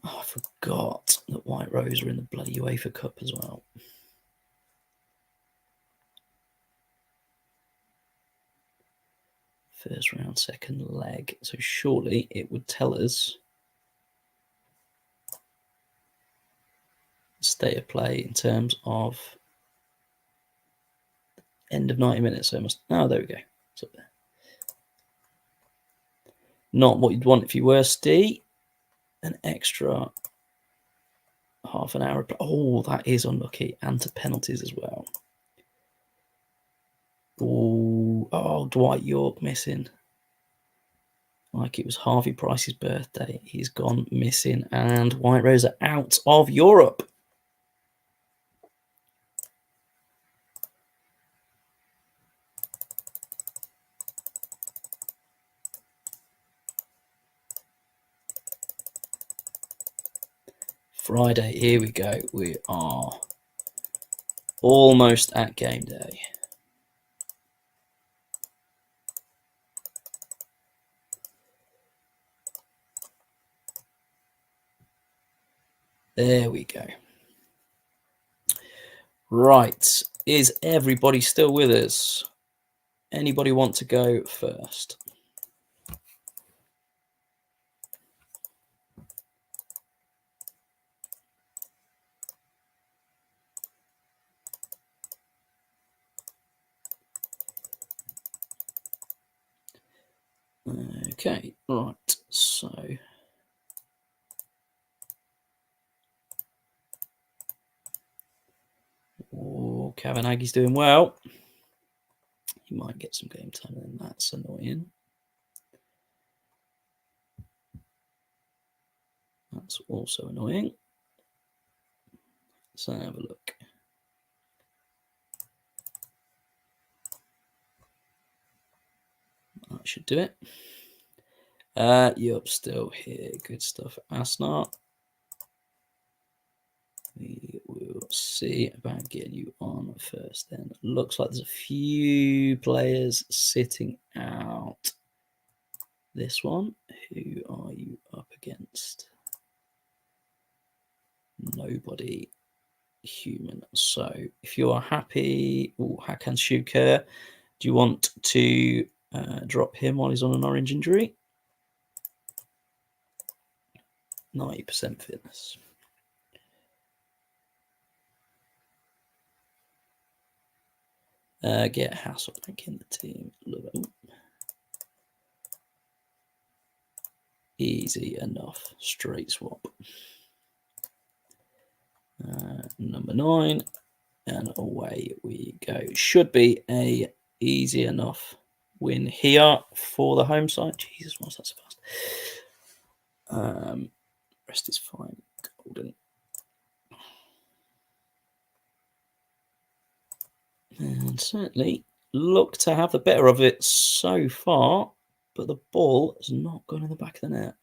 Oh, I forgot that White Rose are in the bloody UEFA Cup as well. First round, second leg. So surely it would tell us state of play in terms of end of 90 minutes. So it must. Oh, there we go. It's up there. Not what you'd want if you were Steve. An extra half an hour. Oh, that is unlucky. And to penalties as well. Oh, Dwight York missing. Like it was Harvey Price's birthday. He's gone missing. And White Rose are out of Europe. Friday, here we go. We are almost at game day. There we go. Right. Is everybody still with us? Anybody want to go first? Okay, right. So Kavanagi's doing well. He might get some game time, and that's annoying. That's also annoying. So have a look. That should do it. Yup, still here. Good stuff, Asnar. We will see about getting you on first then. Looks like there's a few players sitting out this one. Who are you up against? Nobody human. So if you are happy, Hakan Shuker, do you want to drop him while he's on an orange injury? 90% fitness. Get Hasselbank in the team. Easy enough. Straight swap. Number 9. And away we go. Should be a easy enough win here for the home side. Jesus, what's that so fast? Rest is fine. Golden. And certainly look to have the better of it so far, but the ball has not gone in the back of the net.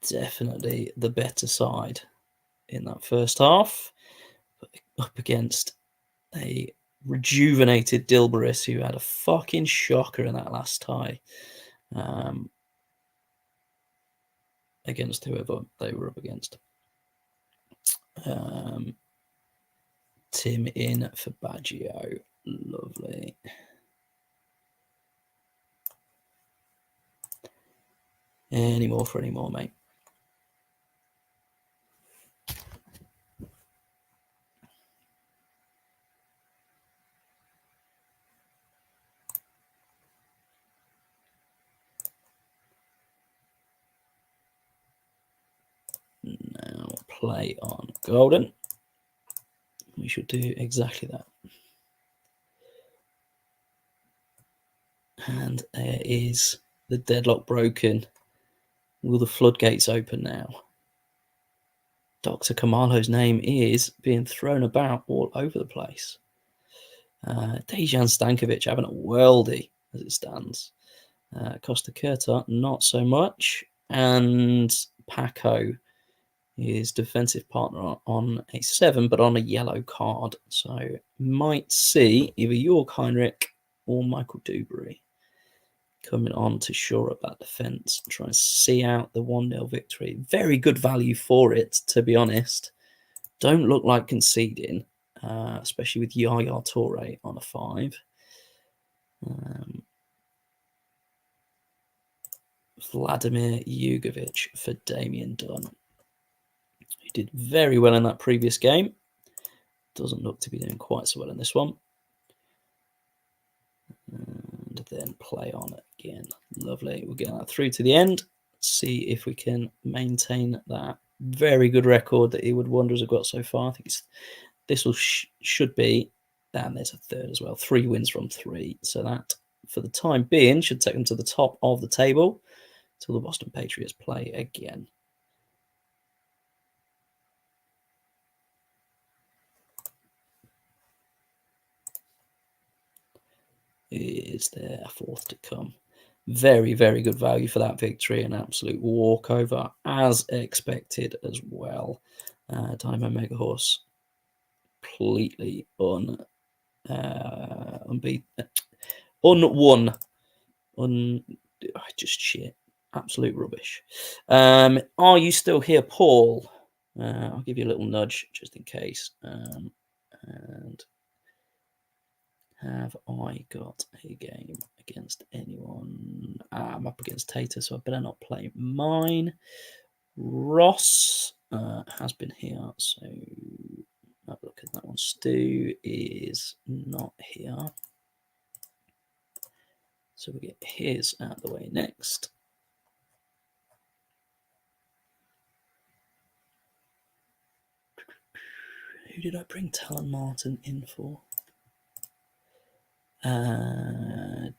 Definitely the better side in that first half, but up against a rejuvenated Dilberis who had a fucking shocker in that last tie against whoever they were up against. Tim in for Baggio. Lovely. Any more for any more, mate? Now play on golden. We should do exactly that. And there is the deadlock broken. Will the floodgates open now? Dr. Kamalo's name is being thrown about all over the place. Dejan Stankovic having a worldie as it stands. Costa Curta, not so much. And Paco, his defensive partner, on a 7, but on a yellow card. So might see either York Heinrich or Michael Dewberry coming on to shore up that defence and try and see out the 1-0 victory. Very good value for it, to be honest. Don't look like conceding, especially with Yaya Toure on a 5. Vladimir Jugovic for Damien Dunn, who did very well in that previous game. Doesn't look to be doing quite so well in this one. And then play on again. Lovely. We'll get that through to the end. See if we can maintain that very good record that Ewood Wanderers have got so far. I think this should be, and there's a third as well. 3 wins from 3. So that, for the time being, should take them to the top of the table till the Boston Patriots play again. Is there a 4th to come? Very, very good value for that victory. An absolute walkover, as expected as well. Dynamo Mega Horse completely unbeaten, unwon, just shit, absolute rubbish. Are you still here, Paul? I'll give you a little nudge just in case. And have I got a game against anyone? I'm up against Tater, so I better not play mine. Ross has been here, so have a look at that one. Stu is not here, so we get his out of the way next. Who did I bring Talon Martin in for?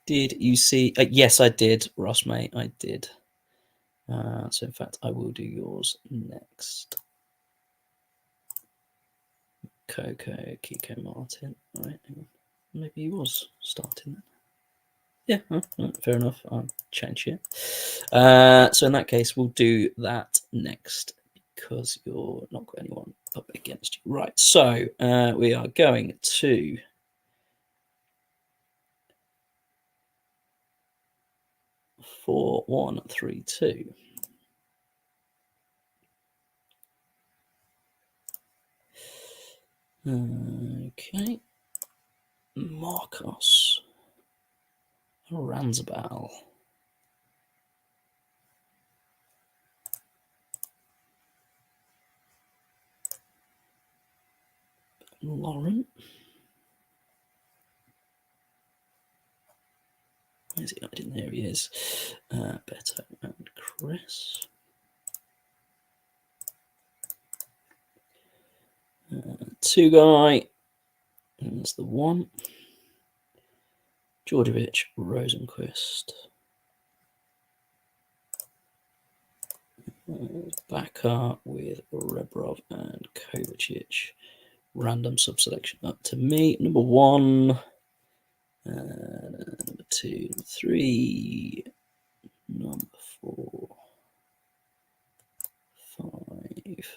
Did you see? Yes, I did, Ross, mate. I did. So, in fact, I will do yours next. Kiko Martin. All right, hang on. Maybe he was starting. Yeah, fair enough. I'll change it. So in that case, we'll do that next because you're not got anyone up against you. Right, so we are going to 4-1-3-2. Okay. Marcos Ransbal. Lauren. Where's he hiding? There he is. Beto and Chris. Two guy. That's the one. Djordjevic, Rosenquist. Backer with Rebrov and Kovacic. Random sub-selection up to me. Number 1. Number 2. Number 3. Number 4. 5.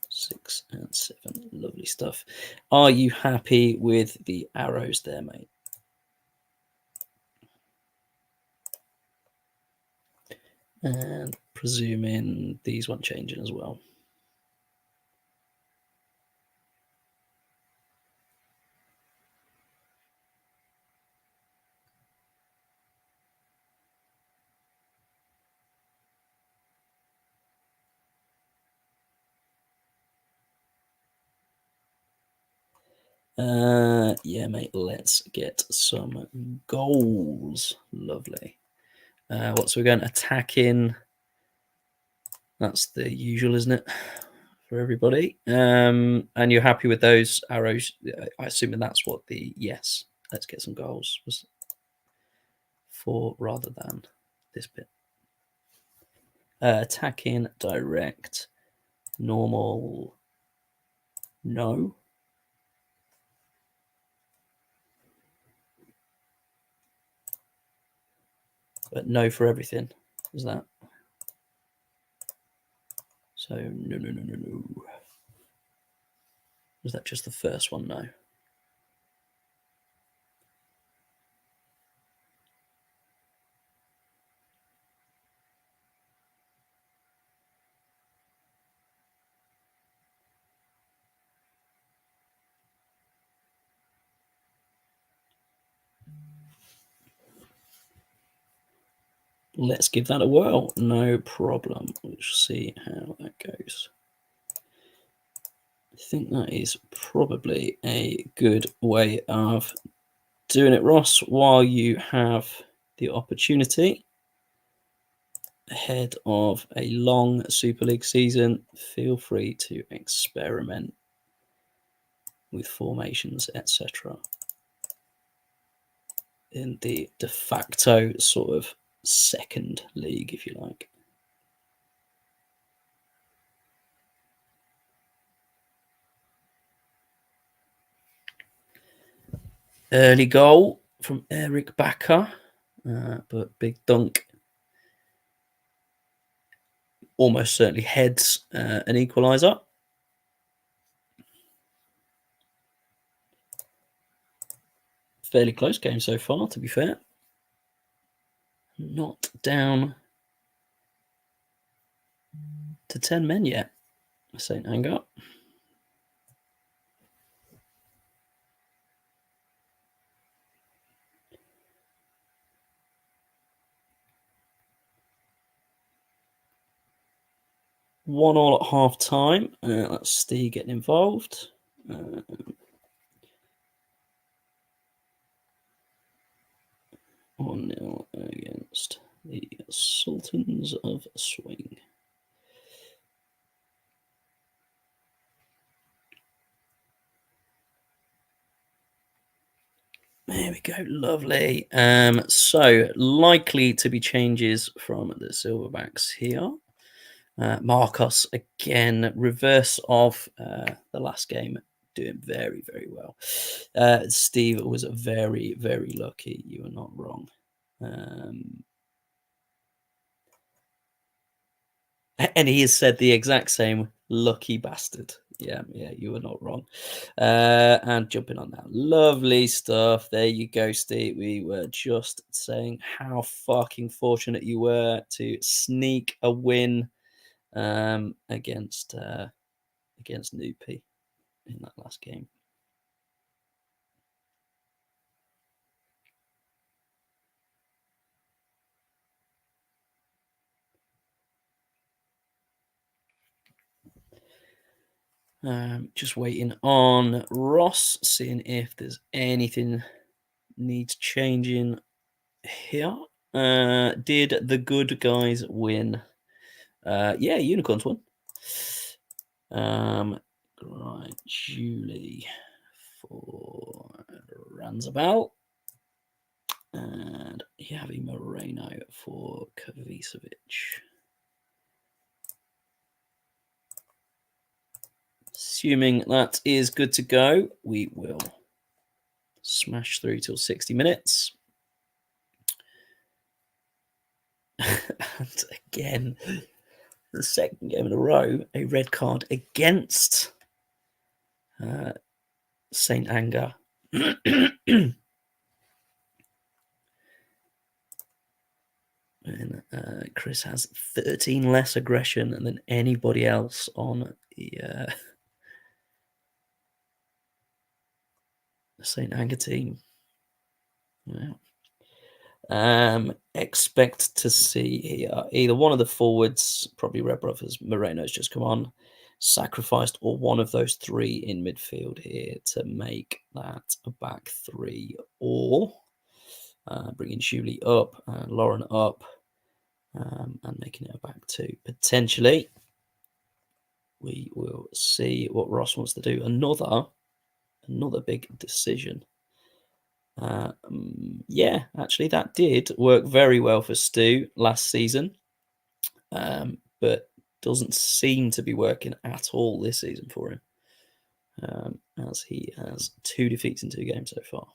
6 and 7. Lovely stuff. Are you happy with the arrows there, mate? And presuming these won't change as well. Yeah, mate, let's get some goals. Lovely. What's we going? Attacking. That's the usual, isn't it, for everybody? And you're happy with those arrows? I assume that's what the yes. Let's get some goals was for, rather than this bit. Attacking, direct, normal. No. But no for everything. Is that? So no. Was that just the first one? No. Let's give that a whirl. No problem. We'll see how that goes. I think that is probably a good way of doing it, Ross, while you have the opportunity ahead of a long Super League season. Feel free to experiment with formations, etc. in the de facto sort of second league, if you like. Early goal from Eric Bakker. But Big Dunk almost certainly heads an equaliser. Fairly close game so far, to be fair. Not down to 10 men yet, St. Anger. One all at half time. That's Steve getting involved. 1-0 against the Sultans of Swing. There we go, lovely. So likely to be changes from the Silverbacks here. Marcos again, reverse of the last game, doing very, very well. Steve was very, very lucky. You are not wrong. And he has said the exact same, lucky bastard. Yeah, you were not wrong. And jumping on now. Lovely stuff. There you go, Steve. We were just saying how fucking fortunate you were to sneak a win against Noopy in that last game. Just waiting on Ross, seeing if there's anything needs changing here. Did the good guys win? Yeah, Unicorns won. Right, Julie for Ranzabal and Javi Moreno for Kavicevic. Assuming that is good to go, we will smash through till 60 minutes. And again, the second game in a row, a red card against St. Anger. And Chris has 13 less aggression than anybody else on the St. Anger team. Wow. Expect to see here either one of the forwards, probably Red Brothers, Moreno's just come on, sacrificed, or one of those three in midfield here to make that a back three, or bringing Julie up and Lauren up and making it a back two. Potentially, we will see what Ross wants to do. Another big decision. Yeah, actually, that did work very well for Stu last season, but doesn't seem to be working at all this season for him, as he has 2 defeats in 2 games so far.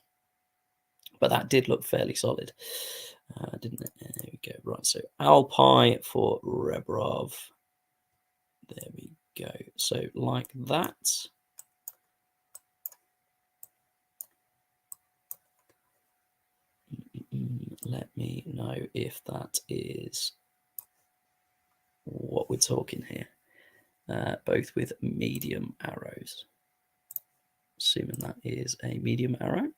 But that did look fairly solid, didn't it? There we go. Right, so Alpine for Rebrov. There we go. So like that. Let me know if that is what we're talking here. Both with medium arrows. Assuming that is a medium arrow.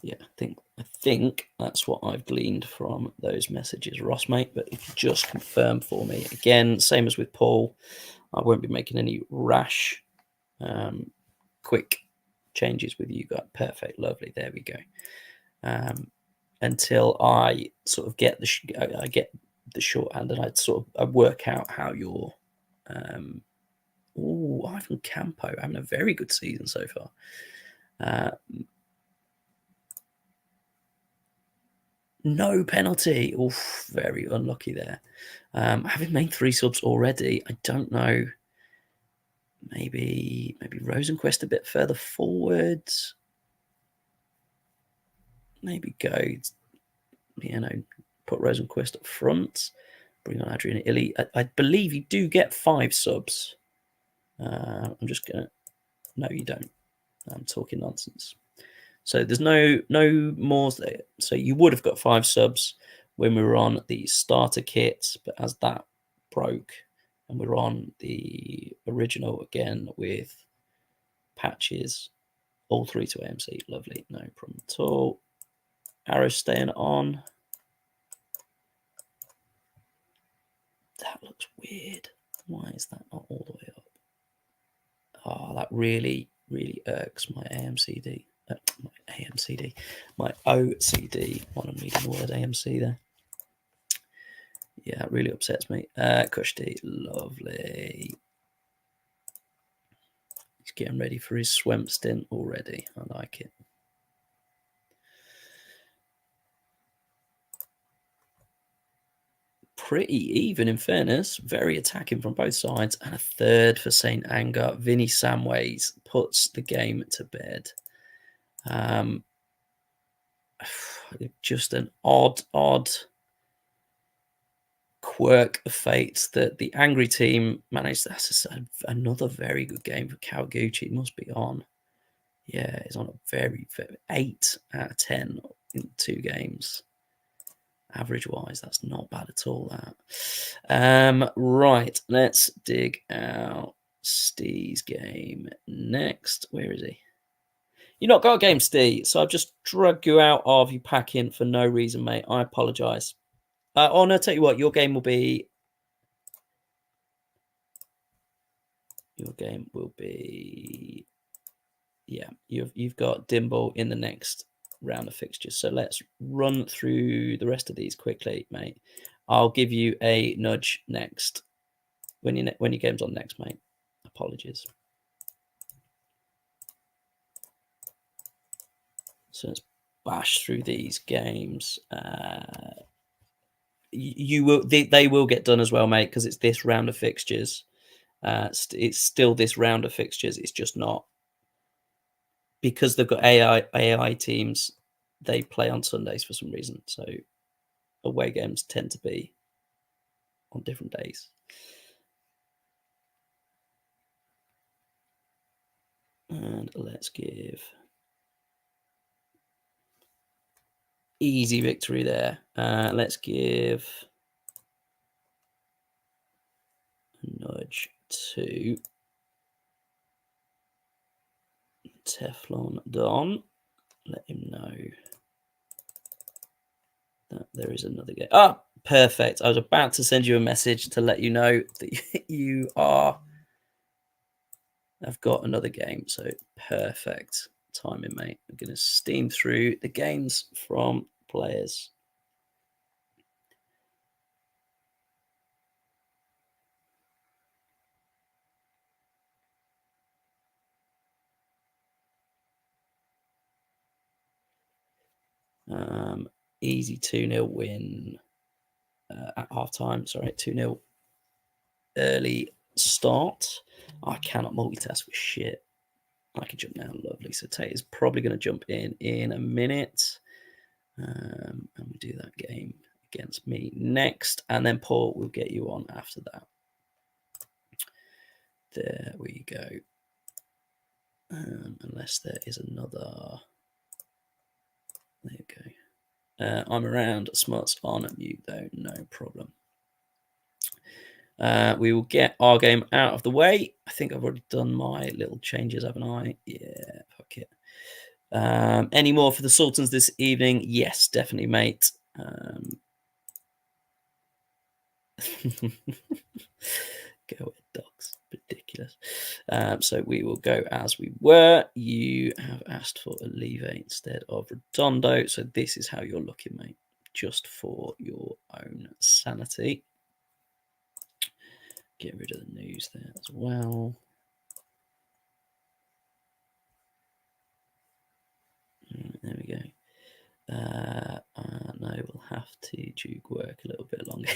Yeah, I think that's what I've gleaned from those messages, Ross, mate. But if you just confirm for me, again, same as with Paul, I won't be making any rash, quick changes with you guys. Perfect, lovely. There we go. Until I sort of get I get the shorthand, and I work out how your Ivan Campo having a very good season so far. No penalty. Oof, very unlucky there. Having made 3 subs already, I don't know Maybe Rosenquist a bit further forward. Maybe go, put Rosenquist up front. Bring on Adrian Illy. I believe you do get 5 subs. I'm just going to... No, you don't. I'm talking nonsense. So there's no more there. So you would have got 5 subs when we were on the starter kit, but as that broke and we're on the original again with patches, all 3 to AMC. Lovely, no problem at all. Arrow staying on. That looks weird. Why is that not all the way up? Oh, that really irks my AMCD. My OCD. When I'm reading the word AMC there. Yeah, it really upsets me. Kushti, lovely. He's getting ready for his swim stint already. I like it. Pretty even, in fairness. Very attacking from both sides. And a third for St. Anger. Vinny Samways puts the game to bed. Just an odd quirk of fate that the Angry team managed. That's another very good game for Kawaguchi. It must be on. Yeah, it's on a very 8 out of 10 in 2 games. Average wise, that's not bad at all. That. Right, let's dig out Steve's game next. Where is he? You not got a game, Steve, so I've just dragged you out of your packing for no reason, mate. I apologise. Oh no, tell you what, your game will be. Yeah, you've got Dimble in the next round of fixtures. So let's run through the rest of these quickly, mate. I'll give you a nudge next when your game's on next, mate. Apologies. So let's bash through these games. They will get done as well, mate, because it's this round of fixtures. It's still this round of fixtures. It's just not because they've got AI teams. They play on Sundays for some reason, so away games tend to be on different days. And let's give easy victory there. Let's give a nudge to Teflon Don. Let him know that there is another game. Ah, perfect. I was about to send you a message to let you know that you have got another game. So perfect timing, mate. I'm going to steam through the games from players. Easy 2-0 win at half-time. Sorry, 2-0 early start. I cannot multitask for shit. I can jump now. Lovely. So Tate is probably going to jump in a minute. And we do that game against me next. And then Paul will get you on after that. There we go. Unless there is another... There you go. I'm around. Smart's on mute though. No problem. We will get our game out of the way. I think I've already done my little changes, haven't I? Yeah, fuck it. Any more for the Sultans this evening? Yes, definitely, mate. Go with dogs. Ridiculous. So we will go as we were. You have asked for a Leve instead of Redondo. So this is how you're looking, mate. Just for your own sanity. Get rid of the news there as well. There we go. No, we'll have to juke work a little bit longer.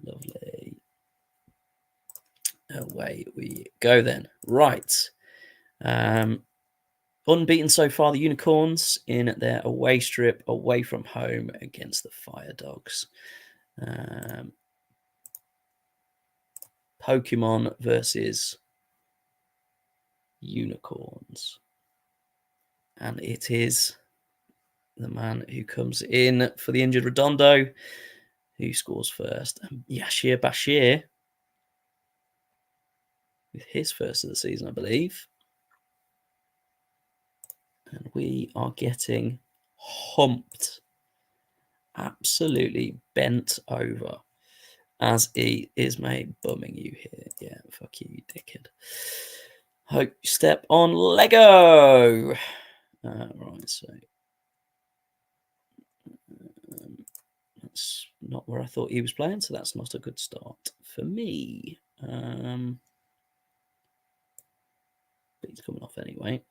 Lovely. away we go then. Right. Unbeaten so far, the Unicorns in their away strip, away from home against the Fire Dogs. Pokemon versus Unicorns. And it is the man who comes in for the injured Redondo who scores first. Yashir Bashir with his first of the season, I believe. And we are getting humped. Absolutely bent over. As he is, mate, bumming you here. Yeah, fuck you, dickhead. Hope you step on Lego. Right, so that's not where I thought he was playing, so that's not a good start for me. But he's coming off anyway.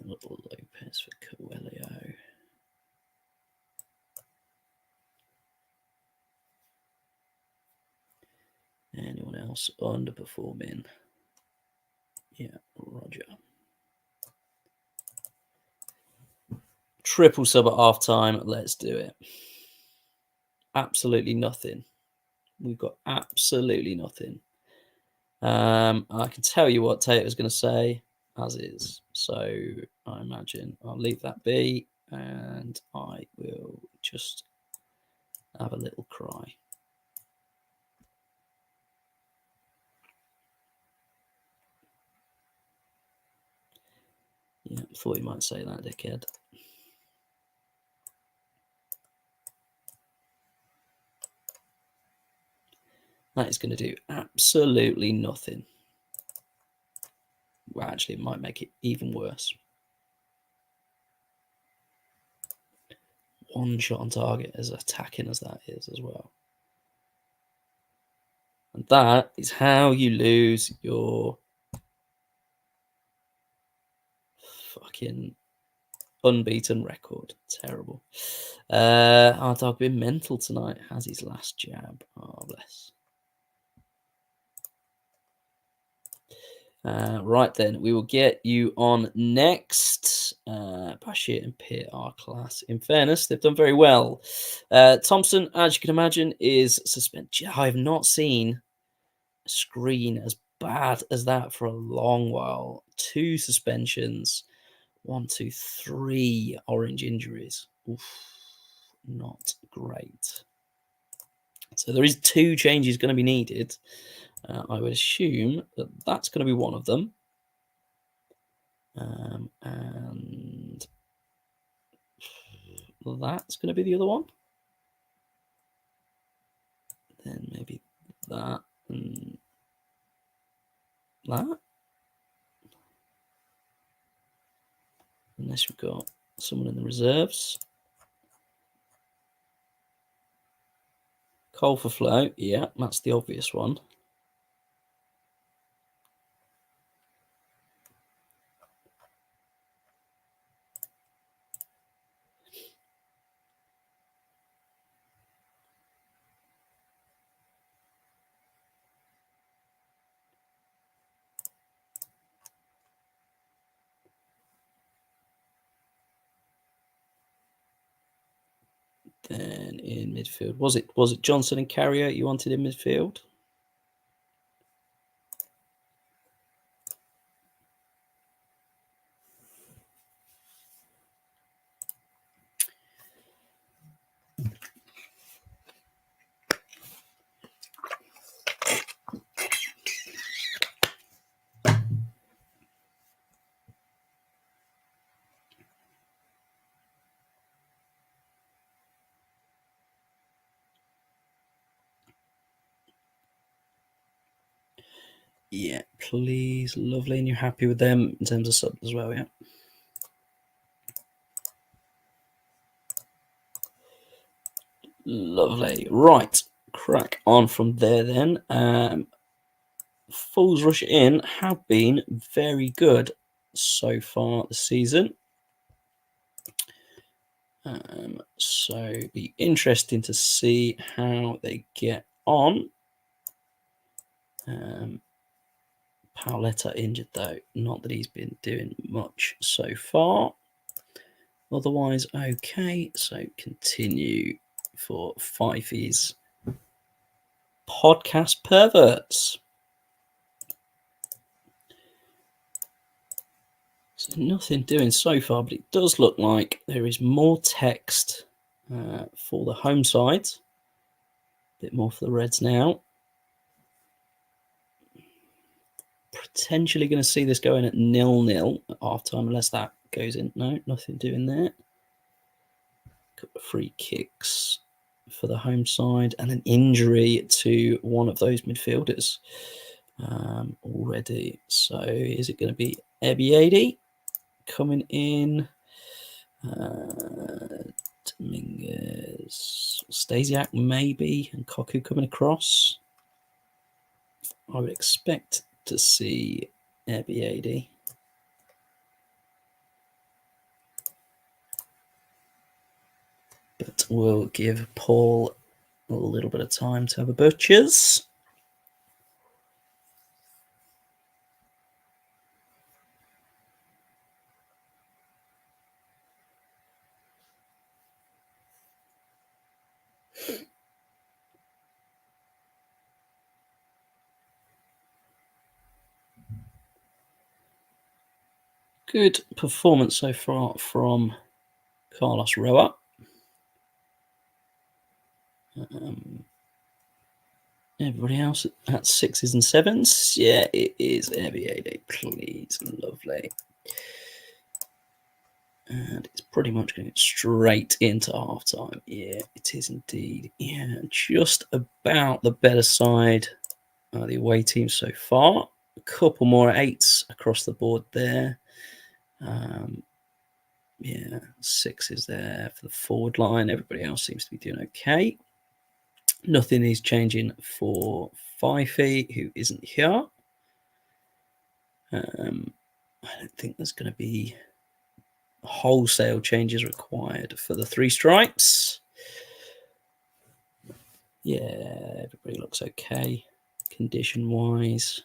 Little Lopez for Coelho. Anyone else underperforming? Yeah, Roger. Triple sub at half time. Let's do it. Absolutely nothing. We've got absolutely nothing. I can tell you what Tate was going to say, as is. So I imagine I'll leave that be, and I will just have a little cry. Yeah, thought you might say that, dickhead. That is going to do absolutely nothing. Well, actually, it might make it even worse. One shot on target, as attacking as that is as well. And that is how you lose your fucking unbeaten record. Terrible. Our dog been mental tonight. Has his last jab. Oh, bless. Right then, we will get you on next. Bashir and Pitt are class. In fairness, they've done very well. Thompson, as you can imagine, is suspended. I have not seen a screen as bad as that for a long while. 2 suspensions. 1, 2, 3 orange injuries. Oof, not great. So there is 2 changes going to be needed. I would assume that that's going to be one of them. And that's going to be the other one. Then maybe that and that. Unless we've got someone in the reserves. Cole for flow. Yeah, that's the obvious one. Then in midfield, was it Johnson and Carrier you wanted in midfield? Yeah, please, lovely. And you're happy with them in terms of subs as well, yeah? Lovely. Right, crack on from there then. Fools Rush In have been very good so far this season. So be interesting to see how they get on. Paoletta injured though, not that he's been doing much so far. Otherwise, okay. So continue for Fifey's podcast perverts. So nothing doing so far, but it does look like there is more text for the home side. A bit more for the Reds now. Potentially going to see this going at 0-0 at half time, unless that goes in. No, nothing doing there. Couple of free kicks for the home side, and an injury to one of those midfielders already. So is it going to be Ebiadi coming in? Dominguez, Stasiak maybe, and Koku coming across. I would expect to see Ebiadi. But we'll give Paul a little bit of time to have a butchers. Good performance so far from Carlos Roa. Everybody else at 6s and 7s. Yeah, it is Ebiadi, please. Lovely. And it's pretty much going straight into half time. Yeah, it is indeed. Yeah, just about the better side of the away team so far. A couple more 8s across the board there. Yeah, 6s there for the forward line. Everybody else seems to be doing okay. Nothing is changing for Fifey, who isn't here. I don't think there's going to be wholesale changes required for the 3 stripes. Yeah, everybody looks okay condition-wise.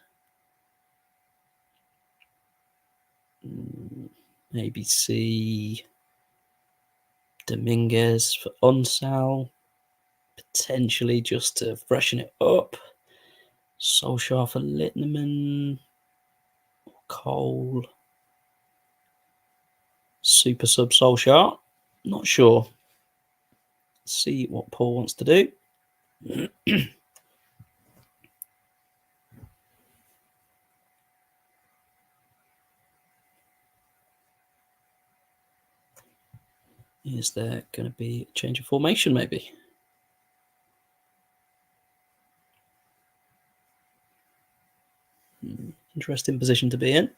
ABC, Dominguez for Unsal, potentially just to freshen it up. Solskjaer for Littneman, Cole, super sub Solskjaer. Not sure. See what Paul wants to do. Is there going to be a change of formation, maybe? Interesting position to be in.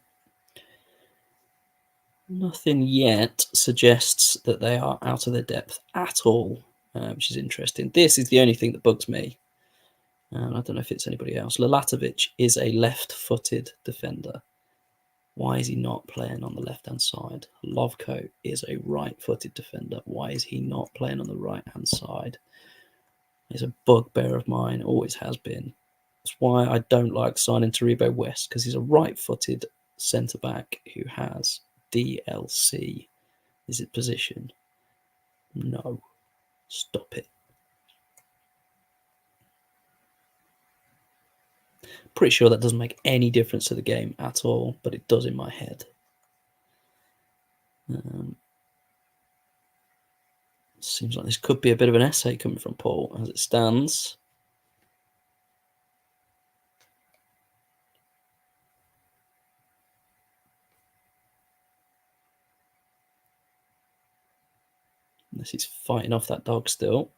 Nothing yet suggests that they are out of their depth at all, which is interesting. This is the only thing that bugs me. I don't know if it's anybody else. Lalatovic is a left-footed defender. Why is he not playing on the left-hand side? Lovko is a right-footed defender. Why is he not playing on the right-hand side? It's a bugbear of mine, always has been. That's why I don't like signing Taribo West, because he's a right-footed centre-back who has DLC. Is it position? No. Stop it. Pretty sure that doesn't make any difference to the game at all, but it does in my head. Seems like this could be a bit of an essay coming from Paul as it stands. Unless he's fighting off that dog still.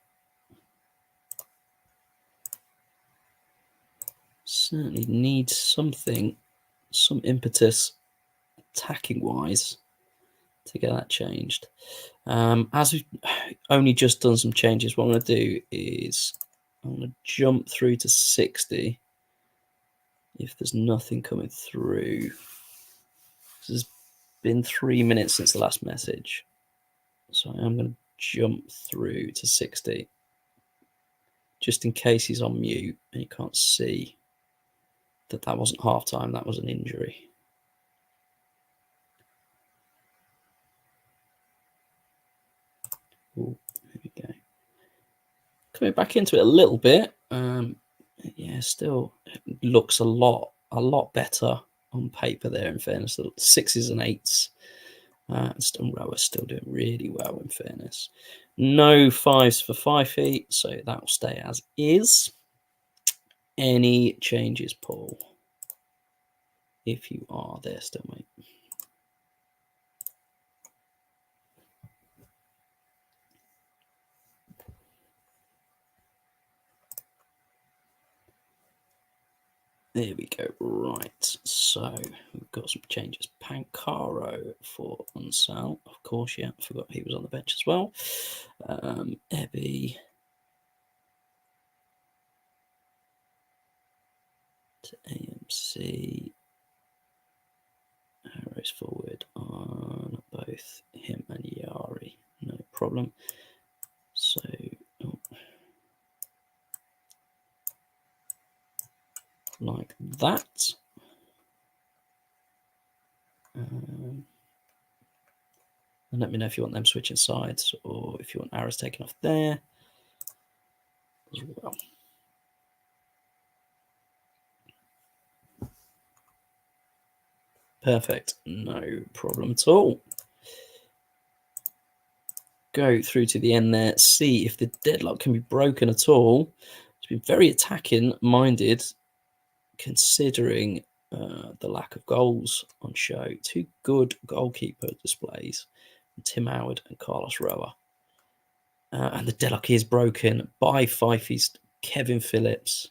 Certainly needs something, some impetus attacking-wise to get that changed. As we've only just done some changes, what I'm going to do is I'm going to jump through to 60 if there's nothing coming through. This has been 3 minutes since the last message. So I'm going to jump through to 60, just in case he's on mute and you can't see that wasn't half time, that was an injury. Ooh, here we go. Coming back into it a little bit. Yeah, still looks a lot better on paper there, in fairness. The 6s and 8s. And Rower's still doing really well, in fairness. No 5s for 5 feet, so that will stay as is. Any changes, Paul? If you are there still, mate. There we go. Right, so we've got some changes. Pancaro for Unsal, of course. Yeah, I forgot he was on the bench as well. Ebby to AMC. Arrows forward on both him and Yari. No problem. So, like that. And let me know if you want them switching sides or if you want arrows taken off there as well. Perfect. No problem at all. Go through to the end there, see if the deadlock can be broken at all. It's been very attacking minded considering the lack of goals on show. 2 good goalkeeper displays, Tim Howard and Carlos Roa. And the deadlock is broken by Fifey's Kevin Phillips.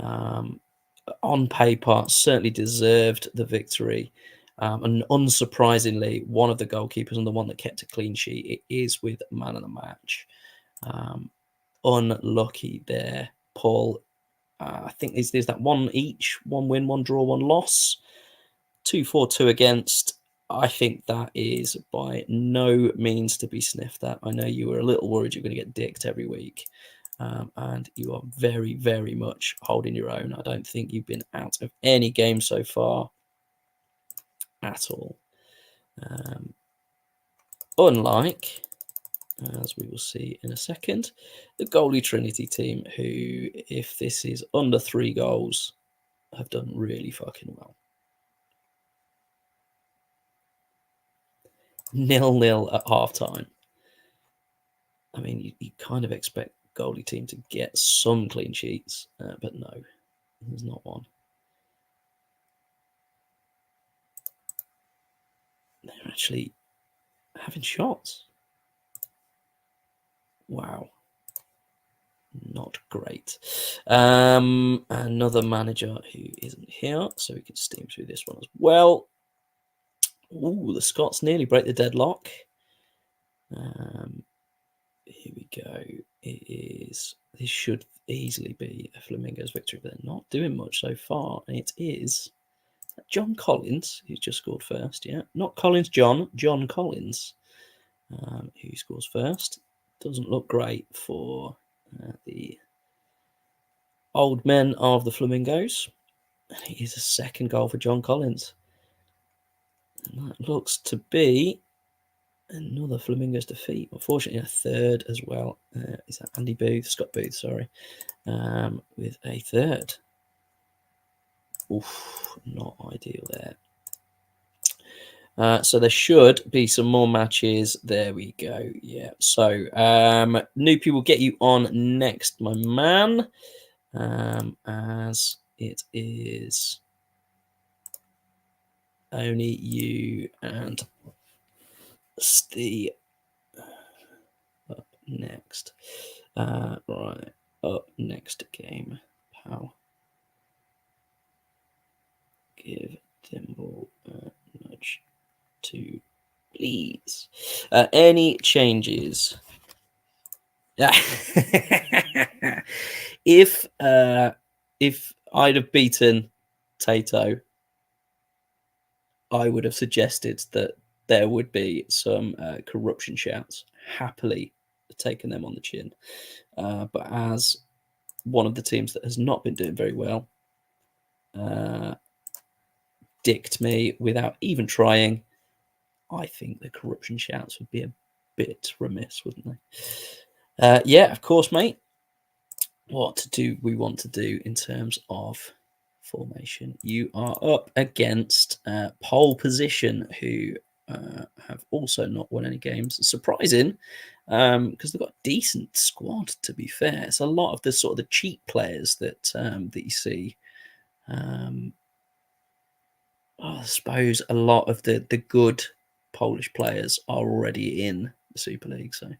On paper, certainly deserved the victory. And unsurprisingly, one of the goalkeepers and the one that kept a clean sheet, it is with man of the match. Unlucky there, Paul. I think there's that 1 each, 1 win, 1 draw, 1 loss. 2-4-2 against. I think that is by no means to be sniffed at. I know you were a little worried you're going to get dicked every week. And you are very, very much holding your own. I don't think you've been out of any game so far at all. Unlike, as we will see in a second, the goalie Trinity team, who, if this is under 3 goals, have done really fucking well. 0-0 at half-time. I mean, you kind of expect goalie team to get some clean sheets, but no, there's not one. They're actually having shots. Wow. Not great. Another manager who isn't here, so we can steam through this one as well. Ooh, the Scots nearly break the deadlock. Here we go. This should easily be a Flamingos victory, but they're not doing much so far. And it is John Collins, who's just scored first. Yeah, not Collins John Collins, who scores first. Doesn't look great for the old men of the Flamingos. It is a second goal for John Collins. And that looks to be another Flamingos defeat. Unfortunately, a third as well. Is that Andy Booth? Scott Booth, sorry. With a third. Oof, not ideal there. So there should be some more matches. There we go. Yeah. So Noopy will get you on next, my man. As it is only you and Steve up next. Right, up next game, pal. Give Dimble a nudge to please. Any changes? If I'd have beaten Tato, I would have suggested that there would be some corruption shouts. happily taken them on the chin. But as one of the teams that has not been doing very well, dicked me without even trying, I think the corruption shouts would be a bit remiss, wouldn't they? Yeah, of course, mate. What do we want to do in terms of formation? You are up against pole position, who have also not won any games. Surprising, because they've got a decent squad. To be fair, it's a lot of the sort of the cheap players that that you see. I suppose a lot of the good Polish players are already in the Super League, so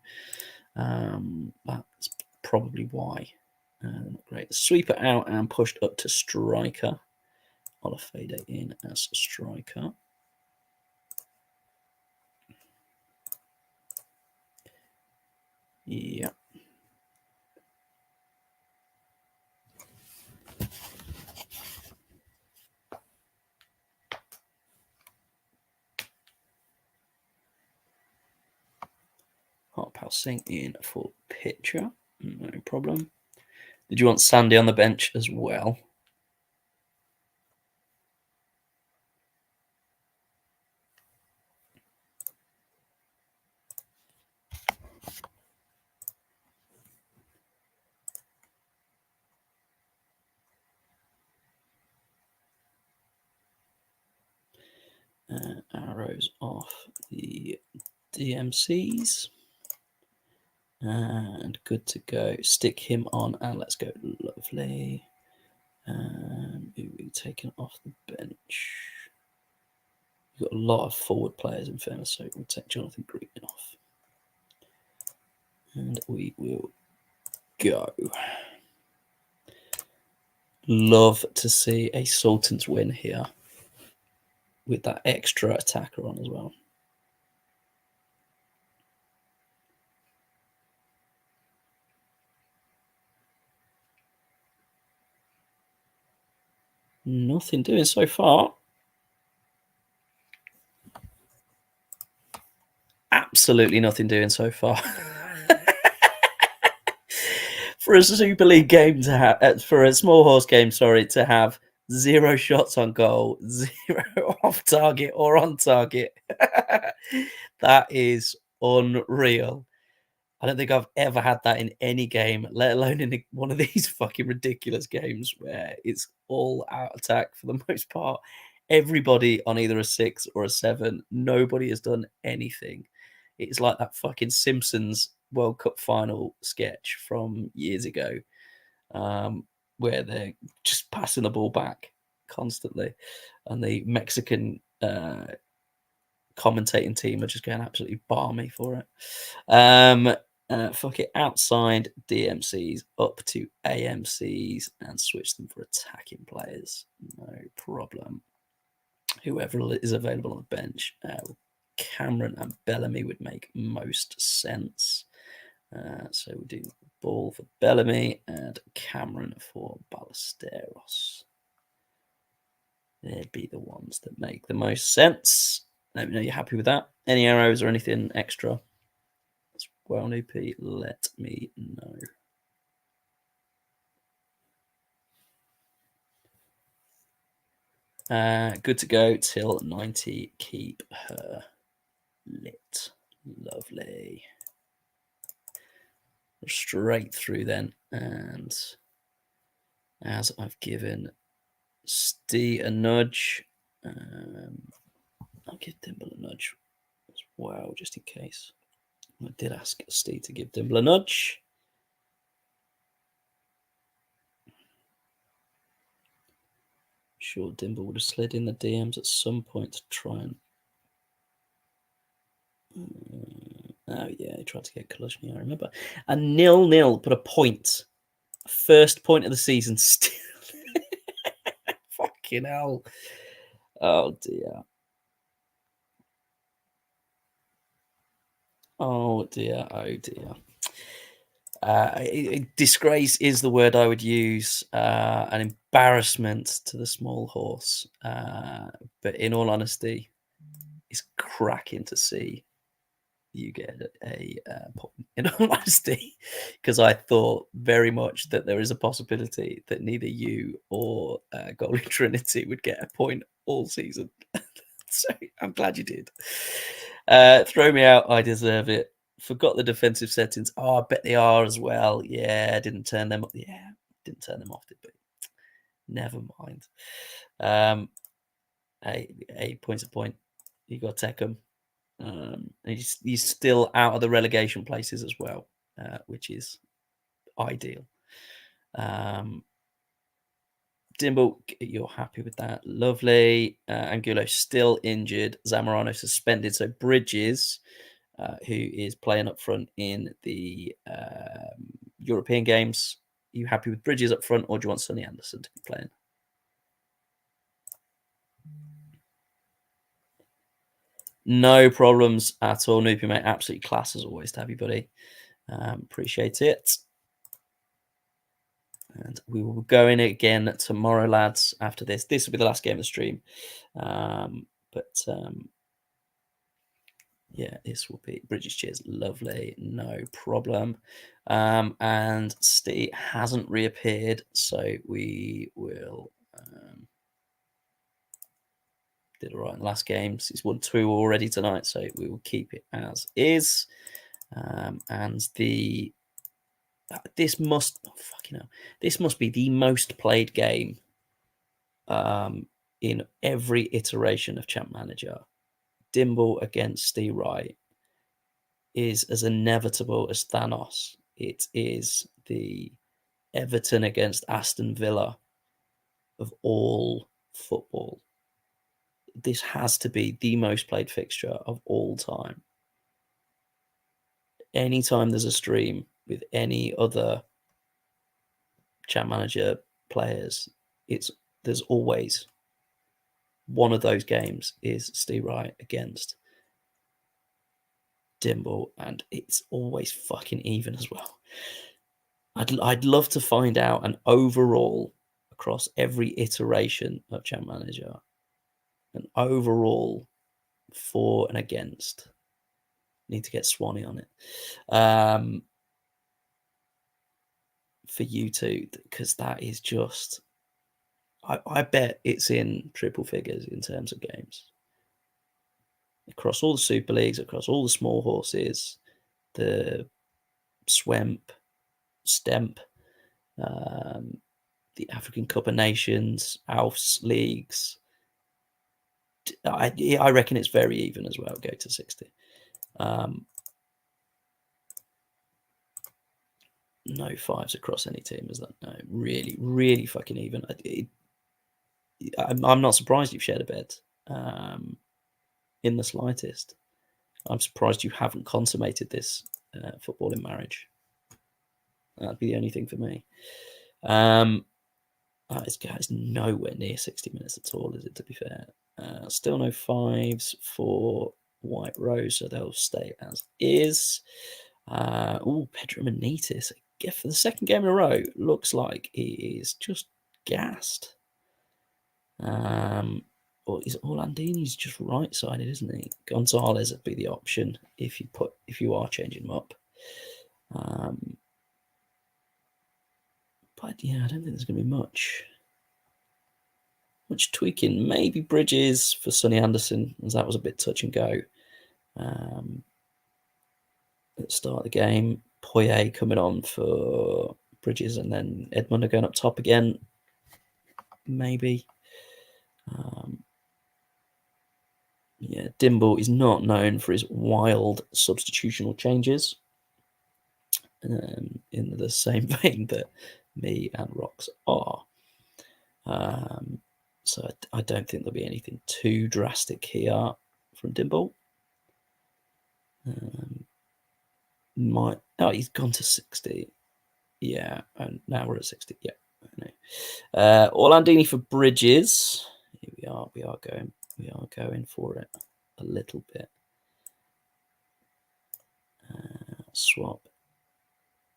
that's probably why. Not great. Sweeper out and pushed up to striker. Olafede in as striker. Yeah. Hartpal Singh in for pitcher. No problem. Did you want Sandy on the bench as well? Arrows off the DMCs. And good to go. Stick him on and let's go. Lovely. Who we taken off the bench? We've got a lot of forward players in fairness, so we'll take Jonathan Green off. And we will go. Love to see a Sultans win here with that extra attacker on as well. Nothing doing so far. Absolutely nothing doing so far. For a Super League game to have, for a small horse game, sorry, to have 0 shots on goal, 0 off target or on target. That is unreal. I don't think I've ever had that in any game, let alone in one of these fucking ridiculous games where it's all out attack for the most part. Everybody on either a 6 or a 7. Nobody has done anything. It's like that fucking Simpsons World Cup final sketch from years ago, where they're just passing the ball back constantly, and the Mexican commentating team are just going absolutely balmy for it. Fuck it, outside DMCs up to AMCs and switch them for attacking players. No problem. Whoever is available on the bench, Cameron and Bellamy would make most sense. So we do Ball for Bellamy and Cameron for Ballesteros. They'd be the ones that make the most sense. Let me know you're happy with that. Any arrows or anything extra as well, Noopy, let me know. Good to go till 90. Keep her lit. Lovely. Straight through then. And as I've given Stee a nudge, I'll give Dimble a nudge as well, just in case. I did ask Steve to give Dimble a nudge. I'm sure Dimble would have slid in the DMs at some point to try and. Oh, yeah, he tried to get Kalashny, I remember. And 0-0, put a point. First point of the season still. Fucking hell. Oh, dear. Oh, dear. Oh, dear. Disgrace is the word I would use. An embarrassment to the small horse. But in all honesty, it's cracking to see you get a point in all honesty, because I thought very much that there is a possibility that neither you or Goalie Trinity would get a point all season. So I'm glad you did. Throw me out. I deserve it. Forgot the defensive settings. Oh, I bet they are as well. Yeah, didn't turn them. Yeah, didn't turn them off, did we? Never mind. 8 points a point. You got to take them. He's still out of the relegation places as well, which is ideal. Dimble, you're happy with that. Lovely. Angulo still injured. Zamorano suspended. So Bridges, who is playing up front in the European games, are you happy with Bridges up front, or do you want Sonny Anderson to be playing? No problems at all, Noopy, mate. Absolutely class as always to have you, buddy. Appreciate it. And we will go in again tomorrow, lads, after this. This will be the last game of the stream. Yeah, this will be Bridges Cheers. Lovely. No problem. And Steve hasn't reappeared, so we will... did all right in the last games. He's won 2 already tonight, so we will keep it as is. And the... This must... Oh, fucking hell. This must be the most played game in every iteration of Champ Manager. Dimble against Steve Wright is as inevitable as Thanos. It is the Everton against Aston Villa of all football. This has to be the most played fixture of all time. Anytime there's a stream with any other Champ Manager players, there's always one of those games is Steve Wright against Dimble, and it's always fucking even as well. I'd love to find out an overall across every iteration of Champ Manager, an overall for and against. Need to get Swanee on it for you two, because that is just... I bet it's in triple figures in terms of games across all the Super Leagues, across all the small horses, the Swemp, Stemp, the African Cup of Nations, Alf's leagues. I reckon it's very even as well. Go to 60. No 5s across any team, is that? No, really, really fucking even. I'm not surprised you've shared a bed in the slightest. I'm surprised you haven't consummated this footballing marriage. That'd be the only thing for me. It's nowhere near 60 minutes at all, is it, to be fair? Still no 5s for White Rose, so they'll stay as is. Pedro Manitis, for the second game in a row, looks like he is just gassed. Or is Orlandini's just right-sided, isn't he? Gonzalez would be the option if you are changing him up. But yeah, I don't think there's going to be much tweaking. Maybe Bridges for Sonny Anderson, as that was a bit touch and go. At the start of the game, Poyet coming on for Bridges, and then Edmund going up top again. Maybe. Yeah, Dimble is not known for his wild substitutional changes. In the same vein that me and Rox are. So I don't think there'll be anything too drastic here from Dimble. He's gone to 60. Yeah, and now we're at 60. Yeah, I know. Orlandini for Bridges. Here we are. We are going for it a little bit. Swap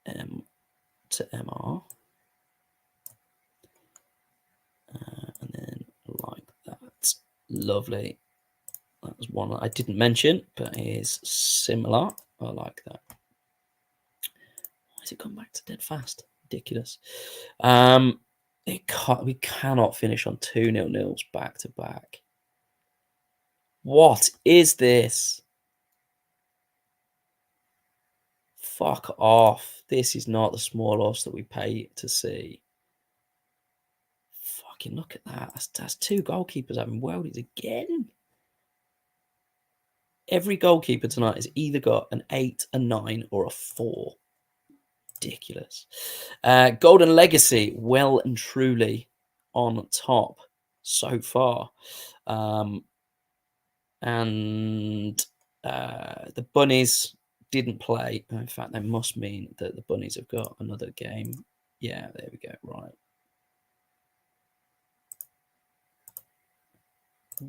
M to MR. And then like that. Lovely. That was one that I didn't mention, but it is similar. I like that. Why has it come back to dead fast? Ridiculous. We cannot finish on 2-0 back to back. What is this? Fuck off. This is not the small horse that we pay to see. Fucking look at that. That's two goalkeepers having welded again. Every goalkeeper tonight has either got an 8, a 9, or a 4. Ridiculous. Golden Legacy, well and truly on top so far. And the Bunnies didn't play. In fact, they must mean that the Bunnies have got another game. Yeah, there we go. Right.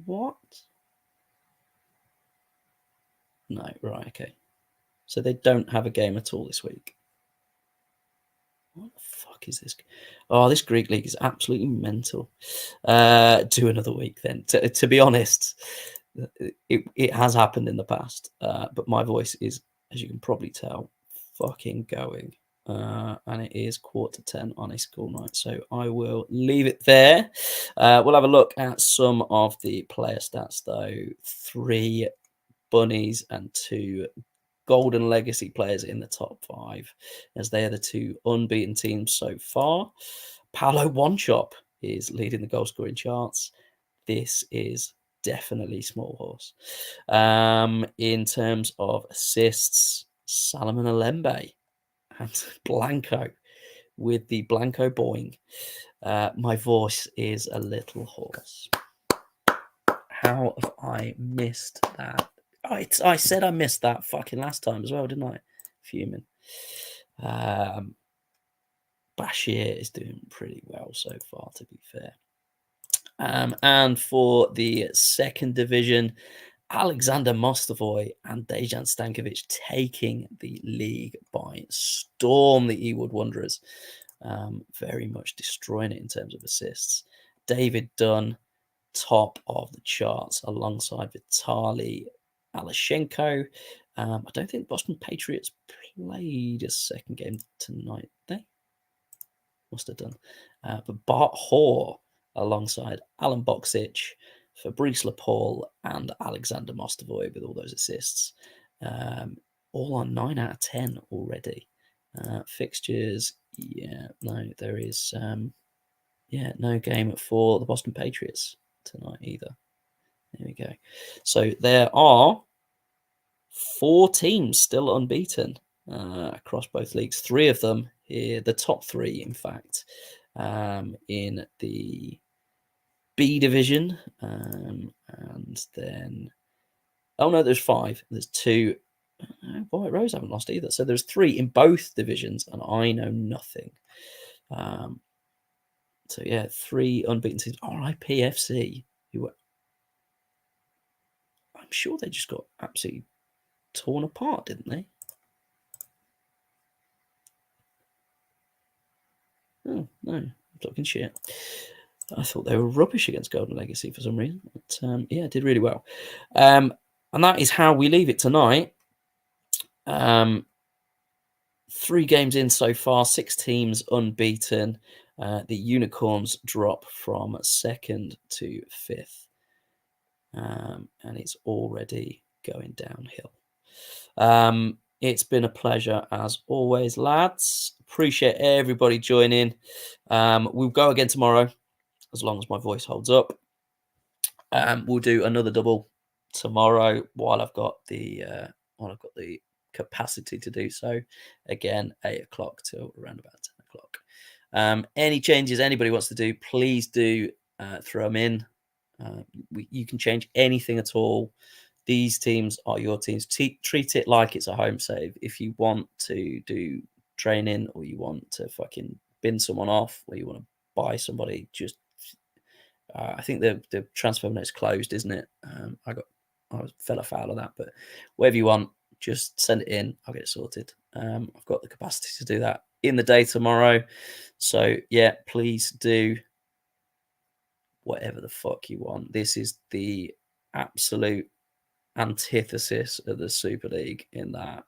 What? No, right, okay. So they don't have a game at all this week. What the fuck is this? Oh, this Greek league is absolutely mental. Do another week then. To be honest, it has happened in the past, but my voice is, as you can probably tell, fucking going. And it is 9:45 on a school night, so I will leave it there. We'll have a look at some of the player stats, though. 3 bunnies and 2 Golden Legacy players in the top 5, as they are the 2 unbeaten teams so far. Paolo One-Chop is leading the goal scoring charts. This is definitely Small Horse. In terms of assists, Salomon Alembe and Blanco with the Blanco boing. My voice is a little hoarse. How have I missed that? I said I missed that fucking last time as well, didn't I? Fuming. Bashir is doing pretty well so far, to be fair. And for the second division, Alexander Mostovoy and Dejan Stankovic taking the league by storm. The Ewood Wanderers very much destroying it in terms of assists. David Dunn, top of the charts, alongside Vitali Alashenko. I don't think Boston Patriots played a second game tonight. They must have done. But Bart Hoare alongside Alan Boksic, Fabrice Lapaul, and Alexander Mostovoy with all those assists. All on 9 out of 10 already. Fixtures, yeah, no, there is, no game for the Boston Patriots tonight either. There we go. So there are 4 teams still unbeaten across both leagues. 3 of them here, the top 3, in fact, in the B division. And then, oh no, there's 5. There's 2. White Rose haven't lost either. So there's 3 in both divisions, and I know nothing. So yeah, 3 unbeaten teams. RIPFC, who were, I'm sure they just got absolutely torn apart, didn't they? Oh, no, I'm talking shit. I thought they were rubbish against Golden Legacy for some reason. But yeah, did really well. And that is how we leave it tonight. 3 games in so far, 6 teams unbeaten. The Unicorns drop from 2nd to 5th. And it's already going downhill. It's been a pleasure as always, lads. Appreciate everybody joining. We'll go again tomorrow, as long as my voice holds up. We'll do another double tomorrow while I've got the capacity to do so. Again, 8 o'clock till around about 10 o'clock. Any changes anybody wants to do, please do throw them in. You can change anything at all. These teams are your teams. Treat it like it's a home save. If you want to do training, or you want to fucking bin someone off, or you want to buy somebody, just I think the transfer window is closed, isn't it? I fell afoul of that, but whatever you want, just send it in. I'll get it sorted. I've got the capacity to do that in the day tomorrow. So yeah, please do whatever the fuck you want. This is the absolute antithesis of the Super League in that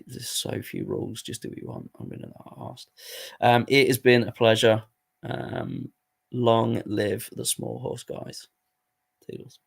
there's so few rules. Just do what you want. I'm really not asked. It has been a pleasure. Long live the small horse guys. Toodles.